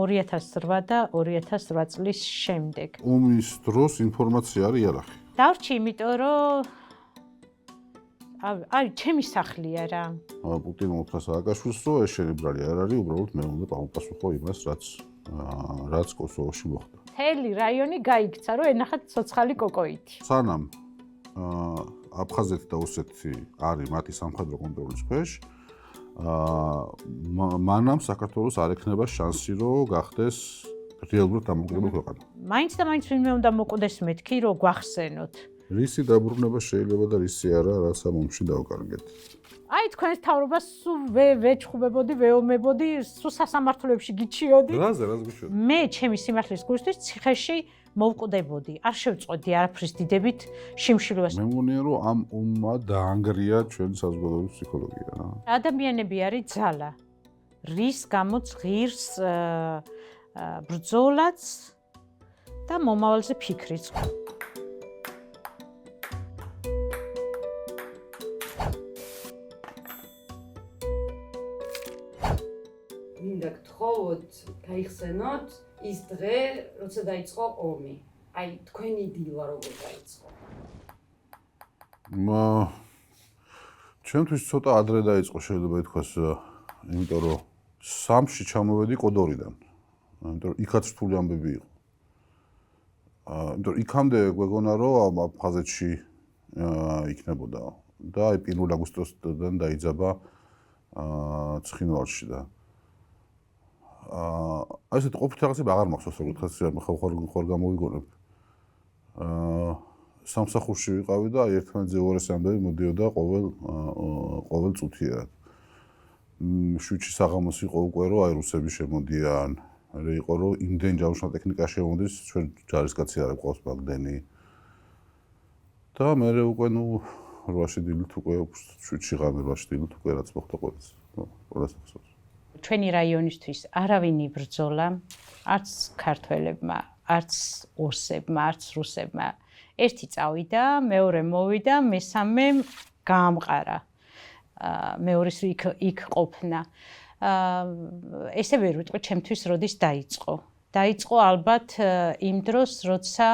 2008 და 2008 წლის შემდეგ. ომის დროს ინფორმაცია არის იარაღი. დავრჩი, იმიტომ რომ აი, ჩემი სახლია რა. პუტინმა უთხრა სააკაშვილს, რომ ეს შენიბრალი არ არის, უბრალოდ მე უნდა დავუპასუხო იმას, რაც კოსოვოში მოხდა. მთელი რაიონი გაიქცა, რომ ენახათ ცოცხალი კოკოიტი. სანამ აფხაზეთი და ოსეთი არის მათი სამხედრო კონტროლის ქვეშ, მანამ საქართველოს არ ექნება შანსი, რომ გახდეს რეალურად დამოუკიდებელ ქვეყანა. მაინც და მაინც ვინმე უნდა მოკვდეს მეთქი, რომ გვახსენოთ. რისი დაბრუნება შეიძლება და რისი არა, რაც ამ ომში დავკარგეთ. აი, თქვენს თავრობას სულ ვეჩხუბებოდი, ვეომებოდი, სულ სასამართლოებში გიჩიოდი. რაზე გიჩიოდი? მე ჩემი სიმართლის გულისთვის ციხეში მოვკვდებოდი. არ შევწყვეტი არაფრის დიდებით შიმშილვას. მე მგონია, რომ ამ ომმა დაანგრია ჩვენი საზოგადოების ფსიქოლოგია რა. ადამიანები არის ძალა. რის გამოც ღირს ბრძოლაც და მომავალზე ფიქრიც. მინდა გთხოვოთ, გაიხსენოთ ის დღე, როცა დაიწყო ომი. აი, თქვენი დილა როგორ დაიწყო? ჩემთვის ცოტა ადრე დაიწყო, შეიძლება ითქვას, იმიტომ რომ სამში ჩამოვედი კოდორიდან. იმიტომ რომ იქაც რთული ამბები იყო. იმიტომ რომ იქამდე გვეგონა, რომ აფხაზეთში იქნებოდა და აი 1 აგვისტოსიდან დაიძაბა ცხინვალში და აი ესეთ ყოფით რაღაცები აღარ მახსოვს, როგორ თქვა, ხარ გამოვიგონებ. სამსახურში ვიყავი და ერთმანეთზე უარეს ამბები მოდიოდა ყოველ წუთიერად. შუჩი საღამოს იყო უკვე, რომ აი რუსები შემოდიან. მე იყო, რომ იმდენ ჯავშნა ტექნიკა შემოდის, ჩვენ ჯარისკაცი არ გვყავს ბაგდენი. და მე უკვე 8-ში დილით უკვე 7-ში ღამე 8-ში დილით უკვე რაც მოხდა ყველას. ყველას ახსოვს. ჩვენი რაიონისთვის არავინ იბრძოლა, არც ქართველებმა, არც ოსებმა, არც რუსებმა. ერთი წავიდა, მეორე მოვიდა, მესამე გაამყარა. მეორის იქ ყოფნა. ესე ვერ ვიტყვი ჩემთვის როდის დაიწყო. დაიწყო ალბათ იმ დროს, როცა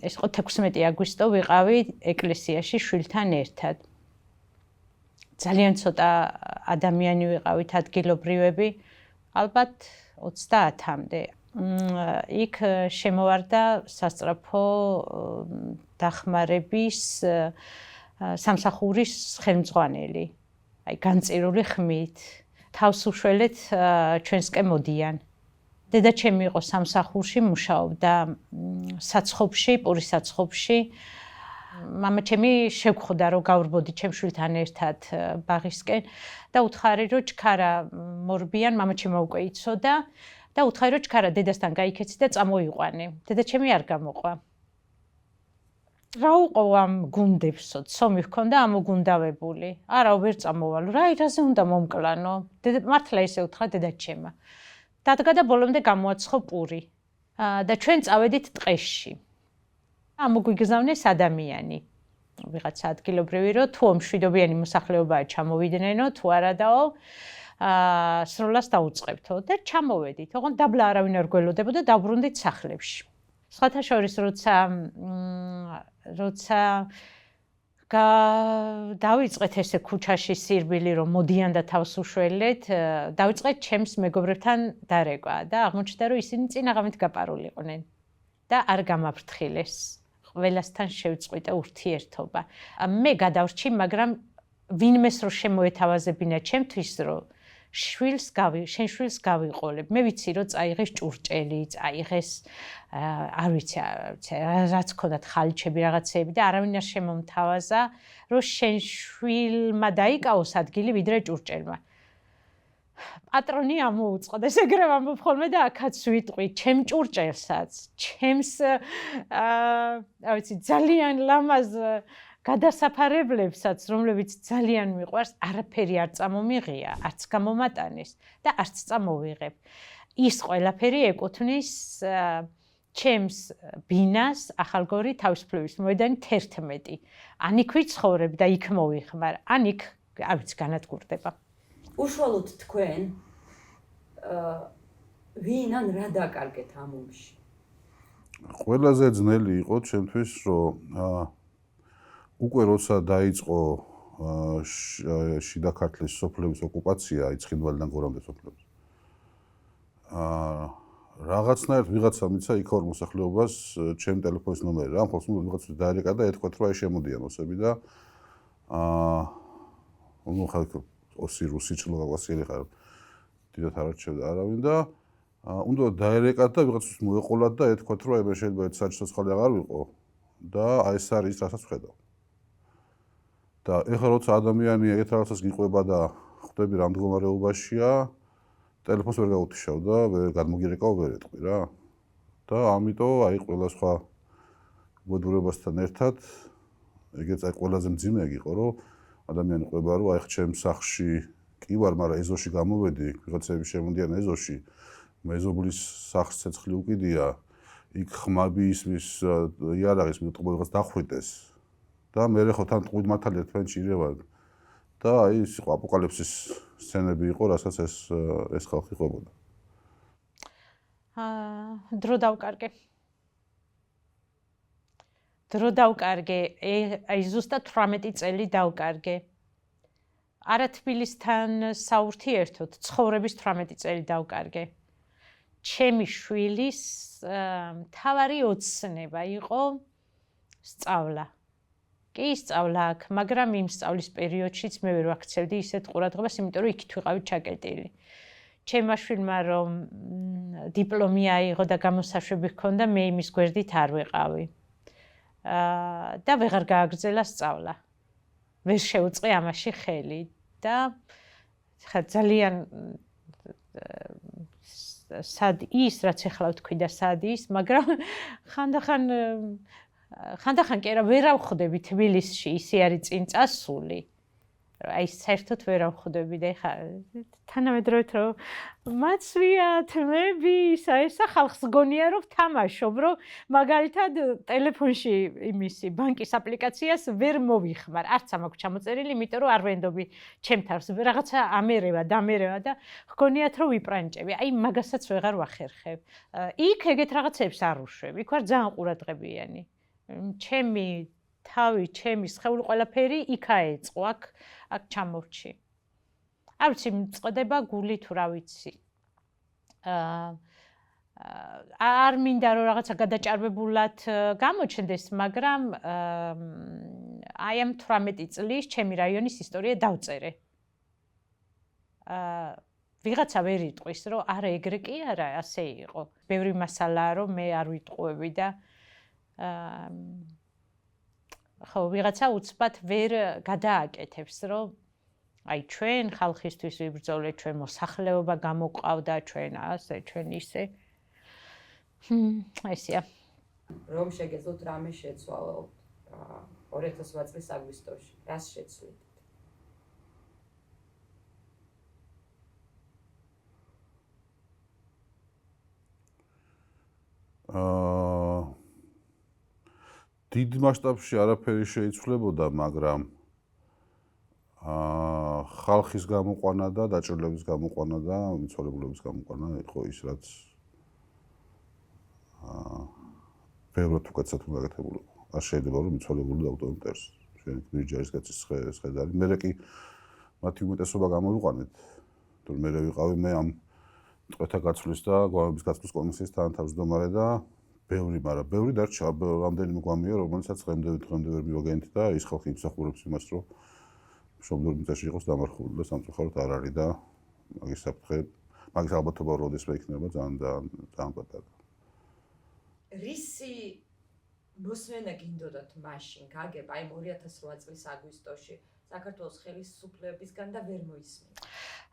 ეს იყო 16 აგვისტო ვიყავი ეკლესიაში შვილთან ერთად. ძალიან ცოტა ადამიანი ვიყავით ადგილობრივები, ალბათ 30-მდე. იქ შემოვარდა სასწრაფო დახმარების სამსახურის ხელმძღვანელი. აი განწირული ხმით. თავს უშველეთ ჩვენსკენ მოდიან. დედაჩემი იყო სამსახურში, მუშაობდა საცხობში, პურის საცხობში. მამაჩემი შეგხვდა, რომ გავრბოდი ჩემ შვილთან ერთად ბაღისკენ და უთხარი, რომ ჩქარა მორბიან, მამაჩემი უკვე იცოდა და უთხარი, რომ ჩქარა დედასთან გაიქეცი და წამოიყვანე. დედაჩემი არ გამოყვა. რა უყო ამ გუნდებსო, ცომი ჰქონდა ამოგუნდავებული. არა, ვერ წამოვალ. რა ირაზე უნდა მომკლანო? მართლა ისე უთხრა დედაჩემა. დადგა და ბოლომდე გამოაცხო პური. და ჩვენ წავედით ტყეში. ამოგვიგზავნეს ადამიანი. ვიღაცა ადგილობრივი, რომ თუ მშვიდობიანი მოსახლეობაა ჩამოვიდნენ, თუ არა დაო, სროლას დაუწყებთო და ჩამოვედით. ოღონდ დაბლა არავინ არ გველოდებოდა, დაბრუნდით სახლებში. სხვათა შორის, როცა დავიწყეთ ესე ქუჩაში სირბილი, რომ მოდიან და თავს უშველეთ, დავიწყეთ ჩემს მეგობრებთან დარეკვა და აღმოჩნდა, რომ ისინი წინაღამით გაპარულიყვნენ და არ გამაფრთხილეს. ყველასთან შევწყვიტა ურთიერთობა. მე გადავრჩი, მაგრამ ვინმეს რო შემოეთავაზებინა ჩემთვის, რომ შენ შვილს გავიყოლებ. მე ვიცი, რომ წაიღეს ჭურჭელი, წაიღეს არ ვიცი, რაც ქონდათ ხალიჩები რაღაცეები და არავინ არ შემომთავაზა, რომ შენ შვილმა დაიკავოს ადგილი ვიდრე ჭურჭელმა. პატრონი ამოუწყო და ეგრე ვამბობ ხოლმე და აქაც ვიტყვი, ჩემ ჭურჭელსაც, ჩემს რა ვიცი, ძალიან ლამაზ გადასაფარებლებსაც, რომლებიც ძალიან მიყვარს, არაფერი არ წამომიღია, არც გამომატანეს და არც წამოვიღებ. ის ყველაფერი ეკუთვნის ჩემს ბინას ახალგორი თავისუფლების მოედანი 11. ან იქ ვიცხოვრებ და იქ მოვიხმარ, ან იქ არ ვიცი განადგურდება. უშუალოდ თქვენ ვინ ან რა დაკარგეთ ამ ომში? ყველაზე ძნელი იყო ჩემთვის, რომ უკვე როცა დაიწყო შიდა ქართლის სოფლების ოკუპაცია, აი ცხინვალიდან გორამდე სოფლების. რაღაცნაირად ვიღაცა მიცა იქ ორ მოსახლეობას ჩემ ტელეფონის ნომერი რა, ხოლმე ვიღაცა დაერეკა და ეთქვა რომ აი შემოდიან ოსები და ნუ ხალხი ოსი რუსი ჩლოგაგვასიელი ხარ. დიდათ არ არჩევდა არავინ და უნდა დაერეკათ და ვიღაცას მოეყოლათ და ეთქვათ რომ აი მე შეიძლება ერთ საჭიროცხალე აღარ ვიყო და აი ეს არის რასაც ვხედავ. და ეხლა როცა ადამიანი ეგეთ რაღაცას გიყვება და ხვდები რა მდგომარეობაშია, ტელეფონს ვერ გაუთიშავ და ვერ გადმოგირეკავ ვერ ეტყვი რა. და ამიტომ აი ყველა სხვა მოდურებასთან ერთად ეგეც აი ყველაზე მძიმე იყო რომ ადამიანი ყვება რომ აი ჩემ სახლში კი ვარ, მაგრამ ეზოში გამოვედი, ვიღაცები შემოდიან ეზოში, მეზობლის სახლს ცეცხლი უკიდია, იქ ხმები ისმის იარაღის მეტყობა ვიღაც დახვრიტეს და მე ხო თან ტყუილ მართალი ერთმანეთში ირევად და აი ის იყო აპოკალიფსის სცენები იყო, რასაც ეს ხალხი ყვებოდა. დრო დავკარგე. დრო დავკარგე, აი ზუსტად 18 წელი დავკარგე. არა თბილისთან საურთიერთოდ, ცხოვრების 18 წელი დავკარგე. ჩემი შვილის მთავარი ოცნება იყო სწავლა. კი სწავლა აქ, მაგრამ იმ სწავლის პერიოდშიც მე ვერ ვაქცევდი ისეთ ყურადღებას, იმიტომ რომ იქით ვიყავით ჩაკეტილი. ჩემმა შვილმა რომ დიპლომი აიღო და გამოსაშვები ჰქონდა, მე იმის გვერდით არ ვიყავი. და ვეღარ გააგრძელა სწავლა. ვერ შეუწყე ამაში ხელი და ხა ძალიან სად ის რაც ახლა ვთქვი და სად ის, მაგრამ ხანდახან კი არა ვერ ავხვდები თბილისში, ისე არის წინ წასული. აი საერთოდ ვერ ავხვდები და ხა თანამედროვე რომ მაცვია თმები, ესა ხალხს გონია რომ ვთამაშობ, რომ მაგალითად ტელეფონში იმისი ბანკის აპლიკაციას ვერ მოვიხმარ, არც ამაქვს ჩამოწერილი, იმიტომ რომ არ ვენდობი ჩემ თავს, რაღაცა ამერევა და გგონიათ რომ ვიპრანჭები. აი მაგასაც ვეღარ ვახერხებ. იქ ეგეთ რაღაცებს არ უშვებ, იქ ვარ ძალიან ყურადღებიანი. ჩემი თავი, ჩემი სხეული ყველაფერი იქ აეწყო, აქ ჩამორჩი. არ ვიცი, მწყდება გული თუ რა ვიცი. არ მინდა რომ რაღაცა გადაჭარბებულად გამოჩნდეს, მაგრამ აი ამ 18 წლის ჩემი რაიონის ისტორია დავწერე. ვიღაცა ვერ იტყვის, რომ არა ეგრე კი არა, ასე იყო. ბევრი მასალაა, რომ მე არ ვიტყუები და ხო, ვიღაცა უცბად ვერ გადააკეთებს, რომ აი ჩვენ ხალხისთვის ვიბრძოლეთ, ჩვენ მოსახლეობა გამოყავდა, ჩვენ ასე, ჩვენ ისე. ესეა. რომ შეგეძლოთ რამე შეცვალოთ 2008 წლის აგვისტოში, რას შეცვლით? დიდ მასშტაბში არაფერი შეიცვლებოდა, მაგრამ ხალხის გამოყვანა და დაჭრილების გამოყვანა და მიცვალებულების გამოყვანა იყო ის, რაც ბევრად უკეთესად მოგაკეთებული იყო. არ შეიძლება რომ მიცვალებული დავტოვო მტერს. შენ გვიჯარის კაცის სხედარი. მე კი მათი უმეტესობა გამოვიყვანეთ. თუ მე ვიყავი მე ამ წვეთა გაცვლის და გვამების გაცვლის კომისიის თანათავმჯდომარე და ბევრი დარჩა, რამდენიმე გვამია, რომელსაც დღემდე ვერ მივაგენთ და ის ხალხი იმსახურებს იმას, რომ მშობლიურ მიწაში იყოს დამარხული და სამწუხაროდ არ არის და მაგის საფრთხე, მაგის ალბათობა როდესმე იქნება ძალიან პატარა. რისი მოსმენა გინდოდათ მაშინ გაგება აი 2008 წლის აგვისტოში საქართველოს ხელისუფლებისგან და ვერ მოისმინა?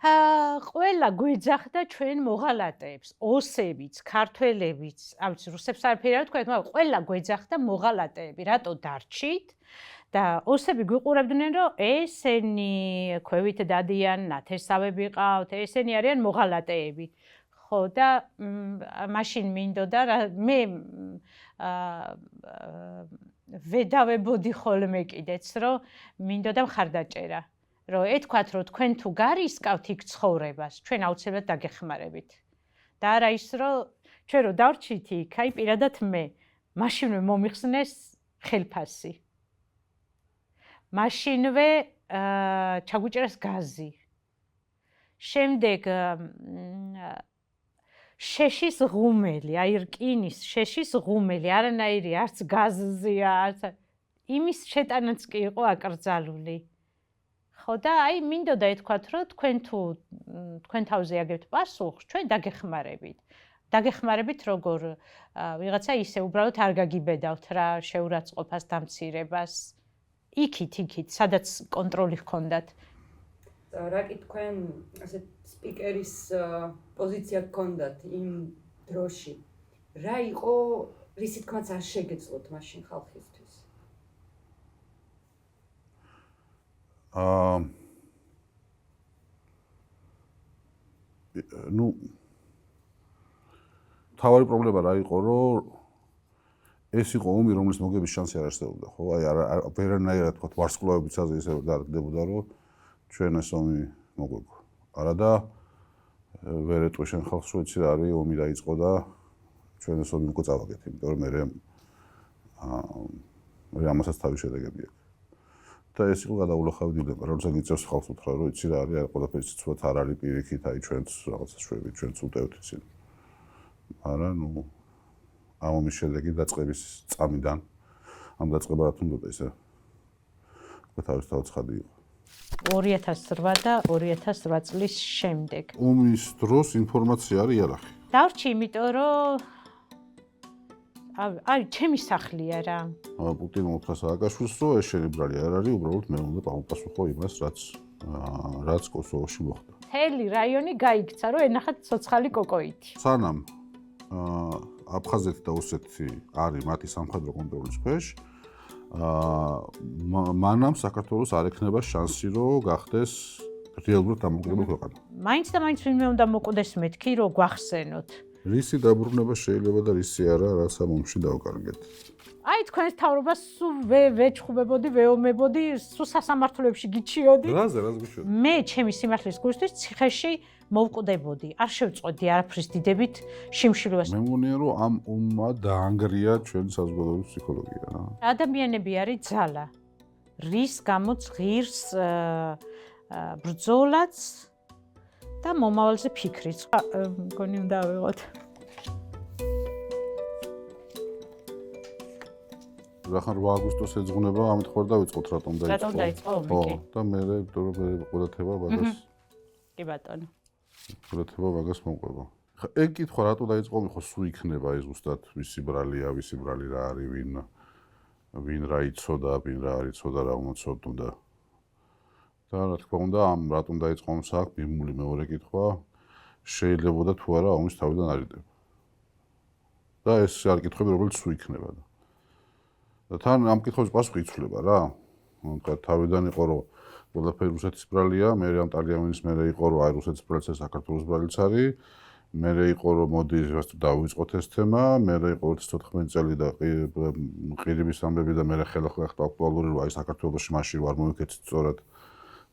ყველა გვეძახდა ჩვენ მოღალატეებს, ოსებიც, ქართველებიც, არ ვიცი, რუსებს არაფერი არ თქვათ, მაგრამ ყველა გვეძახდა მოღალატეები, რატო დარჩით? და ოსები გვიყურებდნენ, რომ ესენი ქვევით დადიან, ნათესავები ყავთ, ესენი არიან მოღალატეები. ხო და მაშინ მინდოდა მე ვედავებოდი ხოლმე კიდეც, რომ მინდოდა მხარდაჭერა. რომ ეთქვათ, რომ თქვენ თუ გარისკავთ იქ ცხოვრებას, ჩვენ აუცილებლად დაგეხმარებით. და არა ის, რომ ჩვენ რო დავრჩით იქ, აი პირადად მე, მაშინვე მომიხსნეს ხელფასი. მაშინვე ჩაგვიჭრეს გაზი. შემდეგ შეშის ღუმელი, აი რკინის შეშის ღუმელი, არანაირი არც გაზზია, არც იმის შეტანაც კი იყო აკრძალული. ხო და აი მინდოდა ეთქვათ, რომ თქვენ თავზე აგებთ პასუხს, ჩვენ დაგეხმარებით. დაგეხმარებით როგორ ვიღაცა ისე უბრალოდ არ გაგიბედავთ რა შეურაცხყოფას, დამცირებას. იქით, სადაც კონტროლი ჰქონდათ. რაკი თქვენ ასეთ სპიკერის პოზიცია გქონდათ იმ დროში. რა იყო, რისი თქმაც არ შეგეძლოთ მაშინ ხალხისთვის? თავარი პრობლემა რა იყო, რომ ეს იყო ომი, რომლის მოგების შანსი არ არსებობდა, ხო? აი ვერანაირად თქვა ვარსკვლავებიც ასე ისე დარგდებოდა, რომ ჩვენ ეს ომი მოგვეგო. არა და ვერ ეტყვი შენ ხალხს, რომ იცი რა არის, ომი დაიწყო და ჩვენ ეს ომი უკვე წავაგეთ, იმიტომ რომ მე ამასაც თავი შედეგები აქვს. და ეს იყო გადაულახავი დილემა, როცა გიწევს ხალხს უთხრა, რომ იცი რა არის, არ ყველაფერი ცუცვათ არ არის პირიქით, აი ჩვენც რაღაცა შვებით, ჩვენც უტევთ იცი. არა, ამ ომის შედეგი დაწყების წამიდან ამ დაწყება რა თუნდოდა ისე უკვე თავისთავად ცხადი იყო. 2008 და 2008 წლის შემდეგ. ომის დროს ინფორმაცია არის იარაღი. დავრჩი, იმიტომ რომ აი, ჩემი სახლია რა. პუტინმა უთხრა სააკაშვილს, რომ ეს შენი ბრალი არ არის, უბრალოდ მე უნდა დავუპასუხო იმას, რაც კოსოვოში მოხდა. მთელი რაიონი გაიქცა, რომ ენახათ ცოცხალი კოკოიტი. სანამ აფხაზეთი და ოსეთი არის მათი სამხედრო კონტროლის ქვეშ, მანამ საქართველოს არ ექნება შანსი, რომ გახდეს რეალურად დამოუკიდებელი ქვეყანა. მაინც და მაინც ვინმე უნდა მოკვდეს მეთქი, რომ გვახსენოთ. რისი დაბრუნება შეიძლება და რისი არა, რაც ამ ომში დავკარგეთ. აი თქვენს თავრობას სულ ვეჩხუბებოდი, ვეომებოდი, სულ სასამართლოებში გიჩიოდი. რაზე გიჩიოდი? მე ჩემი სიმართლის გულისთვის ციხეში მოვკვდებოდი. არ შევწყვეტი არაფრის დიდებით შიმშილვას. მე მგონია, რომ ამ ომმა დაანგრია ჩვენი საზოგადოების ფსიქოლოგია რა. ადამიანები არის ძალა. რის გამოც ღირს ბრძოლაც და მომავალზე ფიქრიც. მგონი უნდა ავიღოთ. რახან 8 აგვისტოს ეძღვნება, ამით ხوار დავიწყოთ რატომ დაიწყო. რატომ დაიწყო? ხო, და მე იმიტომ რომ ყურადღება მაგას. კი ბატონო. ყურადღება მაგას მომყვება. ხა ეგ კითხვა რატო დაიწყო, ხო სულ იქნება ეს ზუსტად ვისი ბრალია, ვისი ბრალი რა არის, ვინ რა იცოდა, ვინ რა არ იცოდა, რა უმოცოდნდა. და რა თქმა უნდა, ამ რატომ დაიწყო ამ საქმე, მიმული მეორე კითხვა, შეიძლებოდა თუ არა ომის თავიდან არიდება. და ეს არის კითხვები, რომელიც სულ იქნება და თან ამ კითხვების პასუხი იცვლება რა. თქვა თავიდან იყო რომ ყველაფერი რუსეთის ბრალია, მე ამ ტალიანის მე იყო რომ აი რუსეთის ბრალიც საქართველოს ბრალიც არის. მე იყო რომ მოდი დავიწყოთ ეს თემა, მე იყო 2014 წელი და ყირიმის ამბები და მე ხელახლა ხდა აქტუალური რომ აი საქართველოში მაშინ ვარ მოვიქეცით სწორად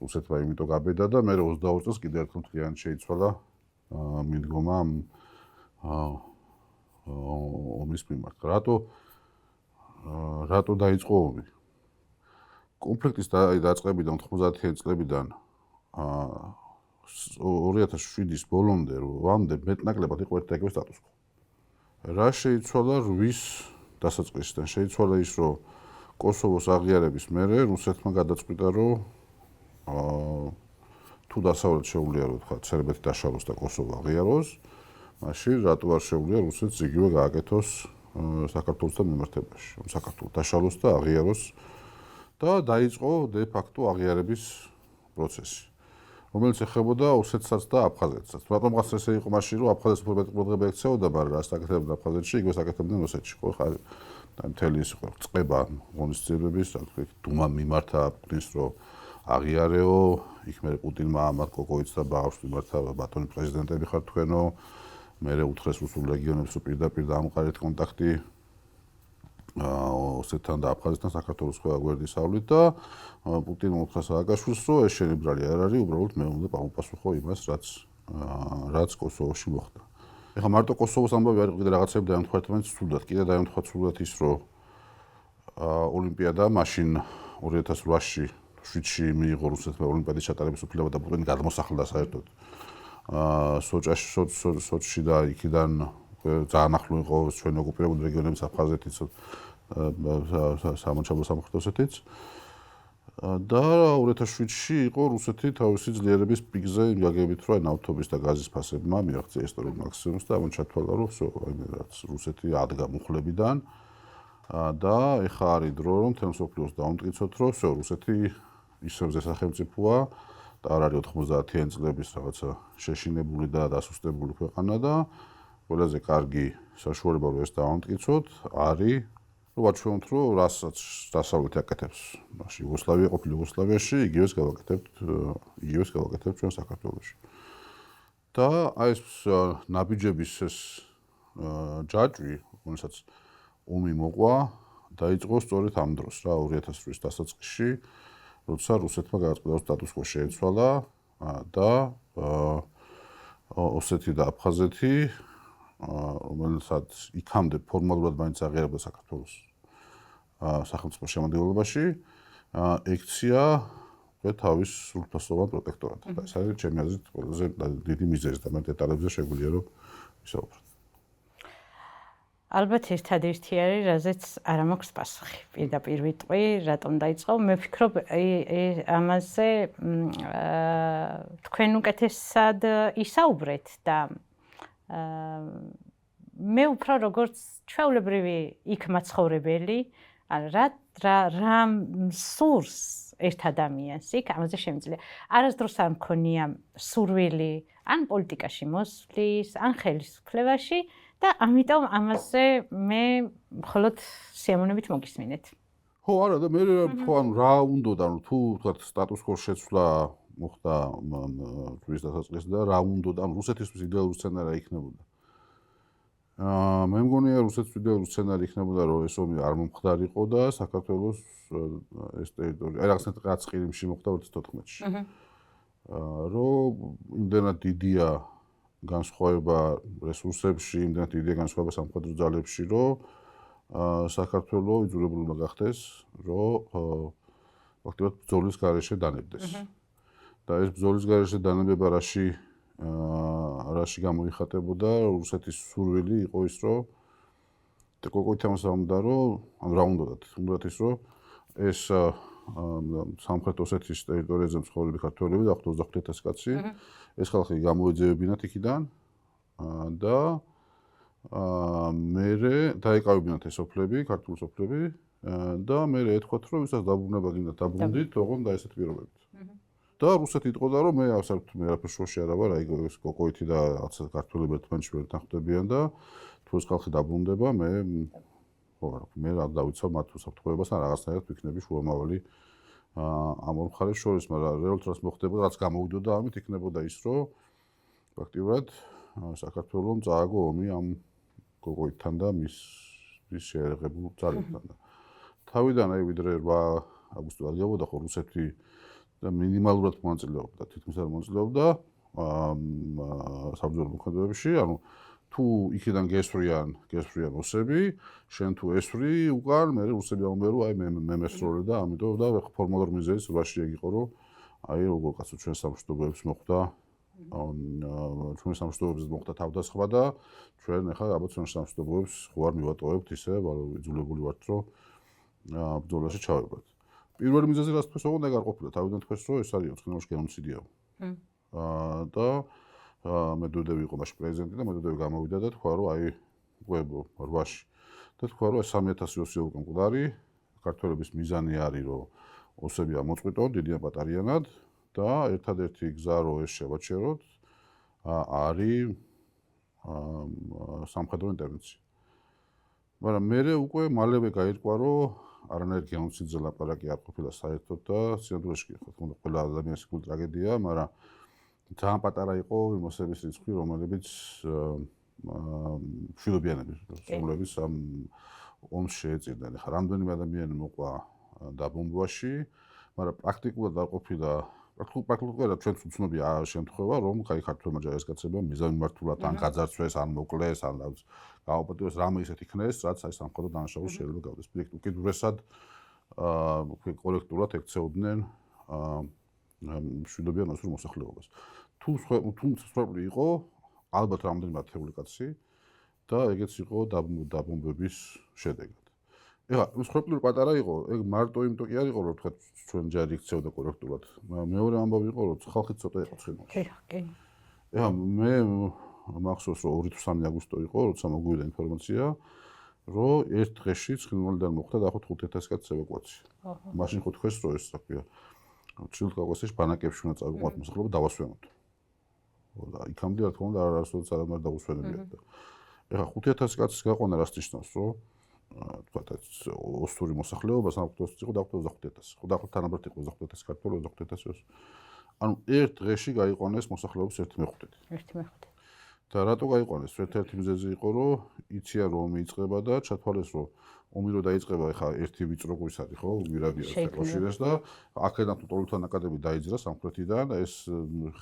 რუსეთმა იმიტომ გაბედა და მე 22 წელს კიდევ ერთხელ მთლიანად შეიცვალა მიდგომა ომის მიმართ. რატო დაიწყო ომი? კონფლიქტის დაწყებიდან 90-იან წლებიდან 2007-ის ბოლომდე მეტნაკლებად იყო ერთ და იგივე სტატუს-კვო. რა შეიცვალა რვის დასაწყისიდან? შეიცვალა ის, რომ კოსოვოს აღიარების მერე რუსეთმა გადაწყვიტა, რომ თუ დასავლეთ შეუძლია, რომ თქვა სერბეთი დაშალოს და კოსოვო აღიაროს, მაშინ რატო არ შეუძლია რუსეთს იგივე გააკეთოს საქართველოსთან მიმართებაში. საქართველოს დაშალოს და აღიაროს და დაიწყო დე ფაქტო აღიარების პროცესი, რომელიც ეხებოდა ოსეთსაც და აფხაზეთსაც. რატომ გასცეს იყო მაშინ, რომ აფხაზეთს უფრო მეტი ყურადღება ექცეოდა, მაგრამ რა საკეთებდა აფხაზეთში, იგივე საკეთებდნენ ოსეთში, ხო ხარ? და მთელი ის იყო წება ღონისძიებების, რა თქმა უნდა, დუმა მიმართა პუტინს, რომ აღიარეო, იქ მე პუტინმა ამათ კოკოიც და ბაღავს მიმართა ბატონი პრეზიდენტები ხარ თქვენო. მე უთხრეს რუსულ ლეგიონებს, რომ პირდაპირ დაამყარეთ კონტაქტი. ოსეთთან და აფხაზეთთან საქართველოს ყველა გვერდისავლით და პუტინმა უთხრა სააკაშვილს, რომ ეს შენიბრალი არ არის, უბრალოდ მე უნდა პასუხო იმას, რაც კოსოვოში მოხდა. ეხლა მარტო კოსოვოს ამბავი არ იყო, კიდე რაღაცები დაემთხვა ერთმანეთს სრულად. კიდე დაემთხვა სრულად ის, რომ ოლიმპიადა მაშინ 2008-ში 7-ში მიიღო რუსეთმა ოლიმპიადის ჩატარების უფლება და პუტინი გადმოსახლდა საერთოდ სოჩში და იქიდან ძალიან ახლო იყო ჩვენი ოკუპირებული რეგიონების აფხაზეთიც სამონჩაბლო სამხრეთ ოსეთიც და 2007-ში იყო რუსეთი თავისი ძლიერების პიკზე იმ გაგებით, რომ ნავთობის და გაზის ფასებმა მიაღწია ისტორიულ მაქსიმუმს და ამან ჩათვალა, რომ რაც რუსეთი ადგა მუხლებიდან და ეხლა არის დრო, რომ მთელ მსოფლიოს დაუმტკიცოთ, რომ რუსეთი ისევ სახელმწიფოა და არ არის 90-იანი წლების რაღაცა შეშინებული და დასუსტებული ქვეყანა და ყველაზე კარგი საშუალება რომ ეს დაამტკიცოთ არის რომ ვაჩვენოთ რომ რასაც დასავლეთი აკეთებს მაშინ იუგოსლავია ყოფილი იუგოსლავიაში იგივეს გავაკეთებთ ჩვენ საქართველოში და აი ეს ნაბიჯების ეს ჯაჭვი რომელსაც ომი მოყვა დაიწყო სწორედ ამ დროს რა 2008 დასაწყისში როცა რუსეთმა გადაწყვიტა სტატუს-კვო შეეცვალა და ოსეთი და აფხაზეთი რომელსაც იქამდე ფორმალურად მაინც აღიარებდა საქართველოს სახელმწიფო შემადგენლობაში ექცია თავის სრულფასოვან პროტექტორატად. ეს არის ჩემი აზრით ყველაზე დიდი მიზეზი და მე დეტალებზე შეგვიძლია რომ ვისაუბროთ. ალბათ ერთადერთი არის, რაზეც არ მაქვს პასუხი. პირდაპირ ვიტყვი, რატომ დაიწყო? მე ვფიქრობ, ამაზე თქვენ უკეთესად ისაუბრეთ და მე უფრო როგორც ჩვეულებრივი იქ მაცხოვრებელი, რა მსურს ერთ ადამიანს იქ ამაზე შემიძლია. არასდროს არ მქონია სურვილი ან პოლიტიკაში მოსვლის, ან ხელისუფლებაში და ამიტომ ამაზე მე მხოლოდ სიამოვნებით მოგისმინეთ. ხო, არა და მე ანუ რა უნდა და თუ თქვათ სტატუს-კვოს შეცვლა მოხდა თვის დასაწყისში და რა უნდა და რუსეთისთვის იდეალური სცენარი იქნებოდა. მე მგონია რუსეთის იდეალური სცენარი იქნებოდა რომ ეს ომი არ მომხდარიყო და საქართველოს ეს ტერიტორია აი რაღაც ყირიმში მოხდა 2014-ში. რომ იმდენად დიდია განსხვავება რესურსებში, იმდენად დიდია განსხვავება სამხედრო ძალებში, რომ საქართველოს იძულებული უნდა გახდეს, რომ ფაქტობრივად ბრძოლის გარეშე დანებდეს. და ეს ბრძოლის გარეშე დანებება რაში გამოიხატებოდა, რუსეთის სურვილი იყო ის, რომ კოკოითამას უნდა რომ ან რა უნდათ ის, რომ ეს სამხრეთ ოსეთის ტერიტორიაზე მცხოვრები ქართველები და 25,000 კაცი ეს ხალხი გამოეძევებინათ იქიდან და მერე დაეკავებინათ ეს სოფლები, ქართული სოფლები და მერე ეთქვათ, რომ ვისაც დაბრუნება გინდათ დაბრუნდით, ოღონდ და ესეთ პირობებით. და რუსეთი იტყოდა, რომ მე არაფერ შუაში არ ვარ, აი ეს კოკოითი და რაღაცა ქართველები ერთმანეთში ვერ თანხმდებიან და თუ ეს ხალხი დაბრუნდება, მე რა დავიცავ მათ უსაფრთხოებას ან რაღაცნაირად ვიქნები შუამავალი ამ ორ მხარეს შორის, მაგრამ რეალურად რაც მოხდებოდა, რაც გამოვიდოდა ამით იქნებოდა ის, რომ ფაქტიურად საქართველოს წააგო ომი ამ კოკოითთან და მის შეერაღებულ ძალებთან. თავიდან აი ვიდრე 8 აგვისტო აღიარებოდა ხო რუსეთი და მინიმალურად მონაწილეობდა, თითქმის არ მონაწილეობდა საბრძოლო მოქმედებებში, ანუ თუ იქიდან გესვრიან ოსები, შენ თუ ესვრი უკან, მე რუსები ამბობენ, რომ აი მე მესროლე და ამიტომ და ფორმალურ მიზეზს რაში ეგ იყო, რომ აი როგორ კაცო ჩვენ სამშვიდობოებს მოხდა, ჩვენ სამშვიდობოებს მოხდა თავდასხმა და ჩვენ ახლა ალბათ ჩვენ სამშვიდობოებს ხო არ მივატოვებთ ისე, იძულებული ვართ, რომ ბრძოლაში ჩავებოთ. პირველი მიზეზი რაც თქვენ ოღონდ ეგ არ ყოფილა, თავიდან თქვენს რომ ეს არის ოცხინოში გენოციდია. და მედვედევი იყო მაშინ პრეზიდენტი და მედვედევი გამოვიდა და თქვა, რომ აი უკვე 8-ში და თქვა, რომ 3,000 ოსია უკვე მკვდარი, ქართველების მიზანი არის, რომ ოსები ამოწყვიტონ დიდიან პატარიანად და ერთადერთი გზა, რომ ეს შევაჩეროთ, არის სამხედრო ინტერვენცია. მაგრამ მერე უკვე მალევე გაირკვა, რომ არანაირ გენოციდზე ლაპარაკი არ ყოფილა საერთოდ და სინამდვილეში ყველა ადამიანის ტრაგედია, მაგრამ ძალიან პატარა იყო იმ ოსების რიცხვი, რომლებიც მშვიდობიანების სრულების ამ ომს შეეწირნენ. ხა რამდენიმე ადამიანი მოყვა დაბომბვაში, მაგრამ პრაქტიკულად არ ყოფილა პრაქტიკულად ჩვენც უცნობია შემთხვევა, რომ კაი ქართველმა ჯარისკაცებმა მიზანმიმართულად ან გაძარცვეს, ან მოკლეს, ან გააუპატიოს რამე ისეთ იქნეს, რაც აი სამხედრო დანაშაული შეიძლება გავდეს. უკიდურესად კოლექტურად ექცეოდნენ მშვიდობიან ასურ მოსახლეობას. თუ სწორად იყო ალბათ რამდენიმე ათეული კაცი და ეგეც იყო დაბომბების შედეგად. ეხლა მსხვერპლი პატარა იყო, ეგ მარტო იმიტომ კი არ იყო, რომ თქვა ჩვენ ჯარი იქცეოდა კორექტულად. მეორე ამბავი იყო, რომ ხალხი ცოტა იყო ცხინვალში. კი. ეხლა მე მახსოვს, რომ 2 თუ 3 აგვისტო იყო, როცა მოგვივიდა ინფორმაცია, რომ ერთ დღეში ცხინვალიდან მოხდა დაახლოებით 5000 კაცის ევაკუაცია. მაშინ ხო თქვენს რო ეს საქმეა. ჩრდილოეთ კავკასიაში ბანაკებში უნდა წავიყვანოთ მოსახლეობა დავასვენოთ. და იქამდე რა თქმა უნდა არასოდეს არ უნდა დაუსვენებიათ. ეხლა 5000 კაცის გაყვანა რას ნიშნავს, რომ თქვათ ოსტური მოსახლეობა სამხატვროს იყო დაახლოებით 25000. ხო დაახლოებით თანაბრად იყო 25000 ქართველი 25000. ანუ ერთ დღეში გაიყვანეს მოსახლეობის 1/5. 1/5. და რატო გაიყვანეს? ერთ-ერთი მიზეზი იყო, რომ იციან რომ ომი იწყება და ჩათვალეს რომ ომი რო დაიწყება, ეხა ერთი ვიწრო გვის არის, ხო? გვირაბია ეკავშირეს და აქედან თუ ტოლთან აკადემი დაიძრა სამხრეთიდან, ეს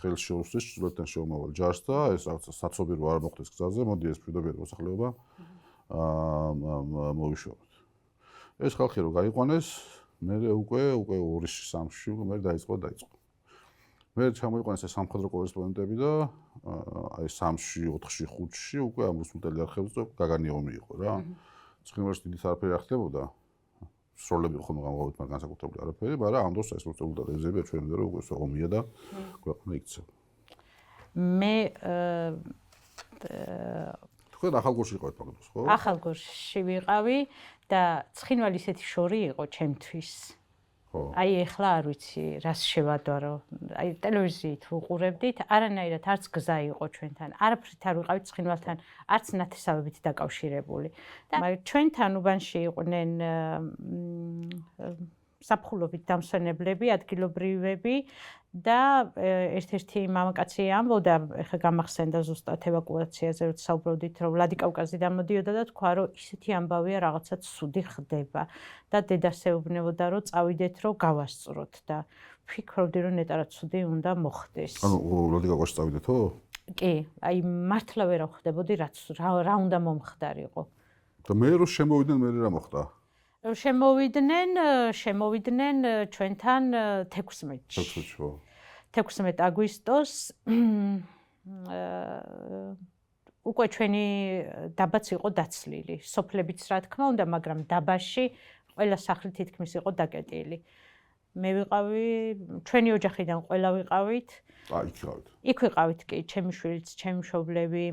ხელს შეუსწრეს ჩრდილოეთიდან შეომავალ ჯარს და ეს რაღაცა საცობი რო არ მოხდეს გზაზე, მოდი ეს მშვიდობიანი მოსახლეობა მოვიშოროთ. ეს ხალხი რო გაიყვანეს, მე უკვე 2-3 სამში მე დაიწყო. მე ჩამოიყვანეს ეს სამხედრო კორესპონდენტები და აი 3-ში, 4-ში, 5-ში უკვე ამ რუსულთელი არხებზე გაგანი ომი იყო რა. ცხინვალში დიდი არაფერი არ ხდებოდა. სროლები ხომ გამოვიდეთ, მაგრამ განსაკუთრებული არაფერი, მაგრამ ამ დროს ეს რუსულთა რეზერვია ჩვენამდე რომ უკვე ომია და ქვეყანა იქცევა. მე თქვენ ახალგორში იყავით მაგდროს, ხო? ახალგორში ვიყავი და ცხინვალი ისეთი შორი იყო ჩემთვის. აი ეხლა არ ვიცი რას შევადვარო. აი ტელევიზიით ვუყურებდით, არანაირად არც გზა იყო ჩვენთან. არაფრით არ ვიყავით ცხინვალთან, არც ნათესავებით დაკავშირებული. და ჩვენთან უბანში იყვნენ საფხულობით დამსვენებლები, ადგილობრივები და ერთ-ერთი მამაკაცი ამბობდა, ეხლა გამახსენდა ზუსტად ევაკუაციაზე, როცა საუბრობდით, რომ ვლადიკავკაზიდან მოდიოდა და თქვა, რომ ისეთი ამბავია, რაღაცა ცუდი ხდება და დედას ეუბნებოდა, რომ წავიდეთ, რომ გავასწროთ და ვფიქრობდი, რომ ნეტარად ცუდი უნდა მოხდეს. ანუ ვლადიკავკაზში წავიდეთო? კი, აი მართლა ვერ ვხვდებოდი, რა უნდა მომხდარიყო. და მე რო შემოვიდნენ, მე რა მოხდა? შემოვიდნენ ჩვენთან 16-ში. 16 აგვისტოს უკვე ჩვენი დაბაც იყო დაცლილი. სოფლებიც რა თქმა უნდა, მაგრამ დაბაში ყველა სახლი თითქმის იყო დაკეტილი. მე ვიყავი, ჩვენი ოჯახიდან ყველა ვიყავით. აი, იქ ვიყავით. იქ ვიყავით კი, ჩემი შვილიც, ჩემი მშობლები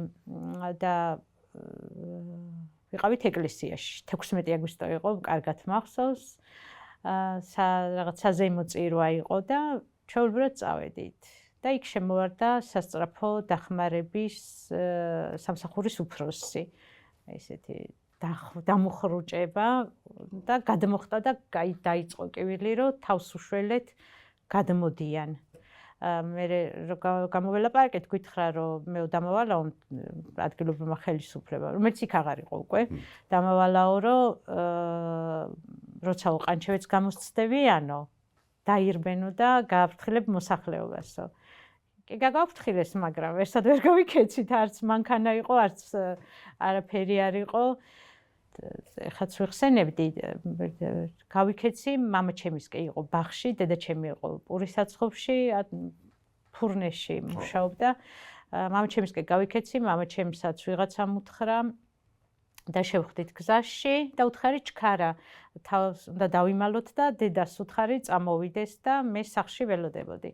და ვიყავით ეკლესიაში. 16 აგვისტო იყო, კარგად მახსოვს. რაღაც საზეიმო წირვა იყო და ჩვეულებრივად წავედით. და იქ შემოვარდა სასწრაფო დახმარების სამსახურის უფროსი. ესეთი დამუხრუჭება და გადმოხდა და დაიწყო კივილი, რომ თავს უშველეთ გადმოდიან. მე გამოველაპარაკეთ, გითხრა, რომ მე დამავალაო ადგილობრივმა ხელისუფლებამ, რომელიც იქ აღარ იყო უკვე. დამავალაო, რომ როცა ყანჩევეც გამოსცდებიანო, დაირბენო და გააფრთხილებ მოსახლეობასო. კი გაგაფრთხილეს, მაგრამ ერთად ვერ გავიქეცით, არც მანქანა იყო, არც არაფერი არ იყო. ეხაც ვიხსენებდი, გავიქეცი, მამა ჩემის კი იყო ბაღში, დედა ჩემი იყო პურის საცხობში, ფურნეში მუშაობდა. მამა ჩემის კი გავიქეცი, მამა ჩემსაც ვიღაცამ უთხრა და შევხვდით გზაში და უთხარი ჩქარა, თავს უნდა დავიმალოთ და დედას უთხარი წამოვიდეს და მე სახლში ველოდებოდი.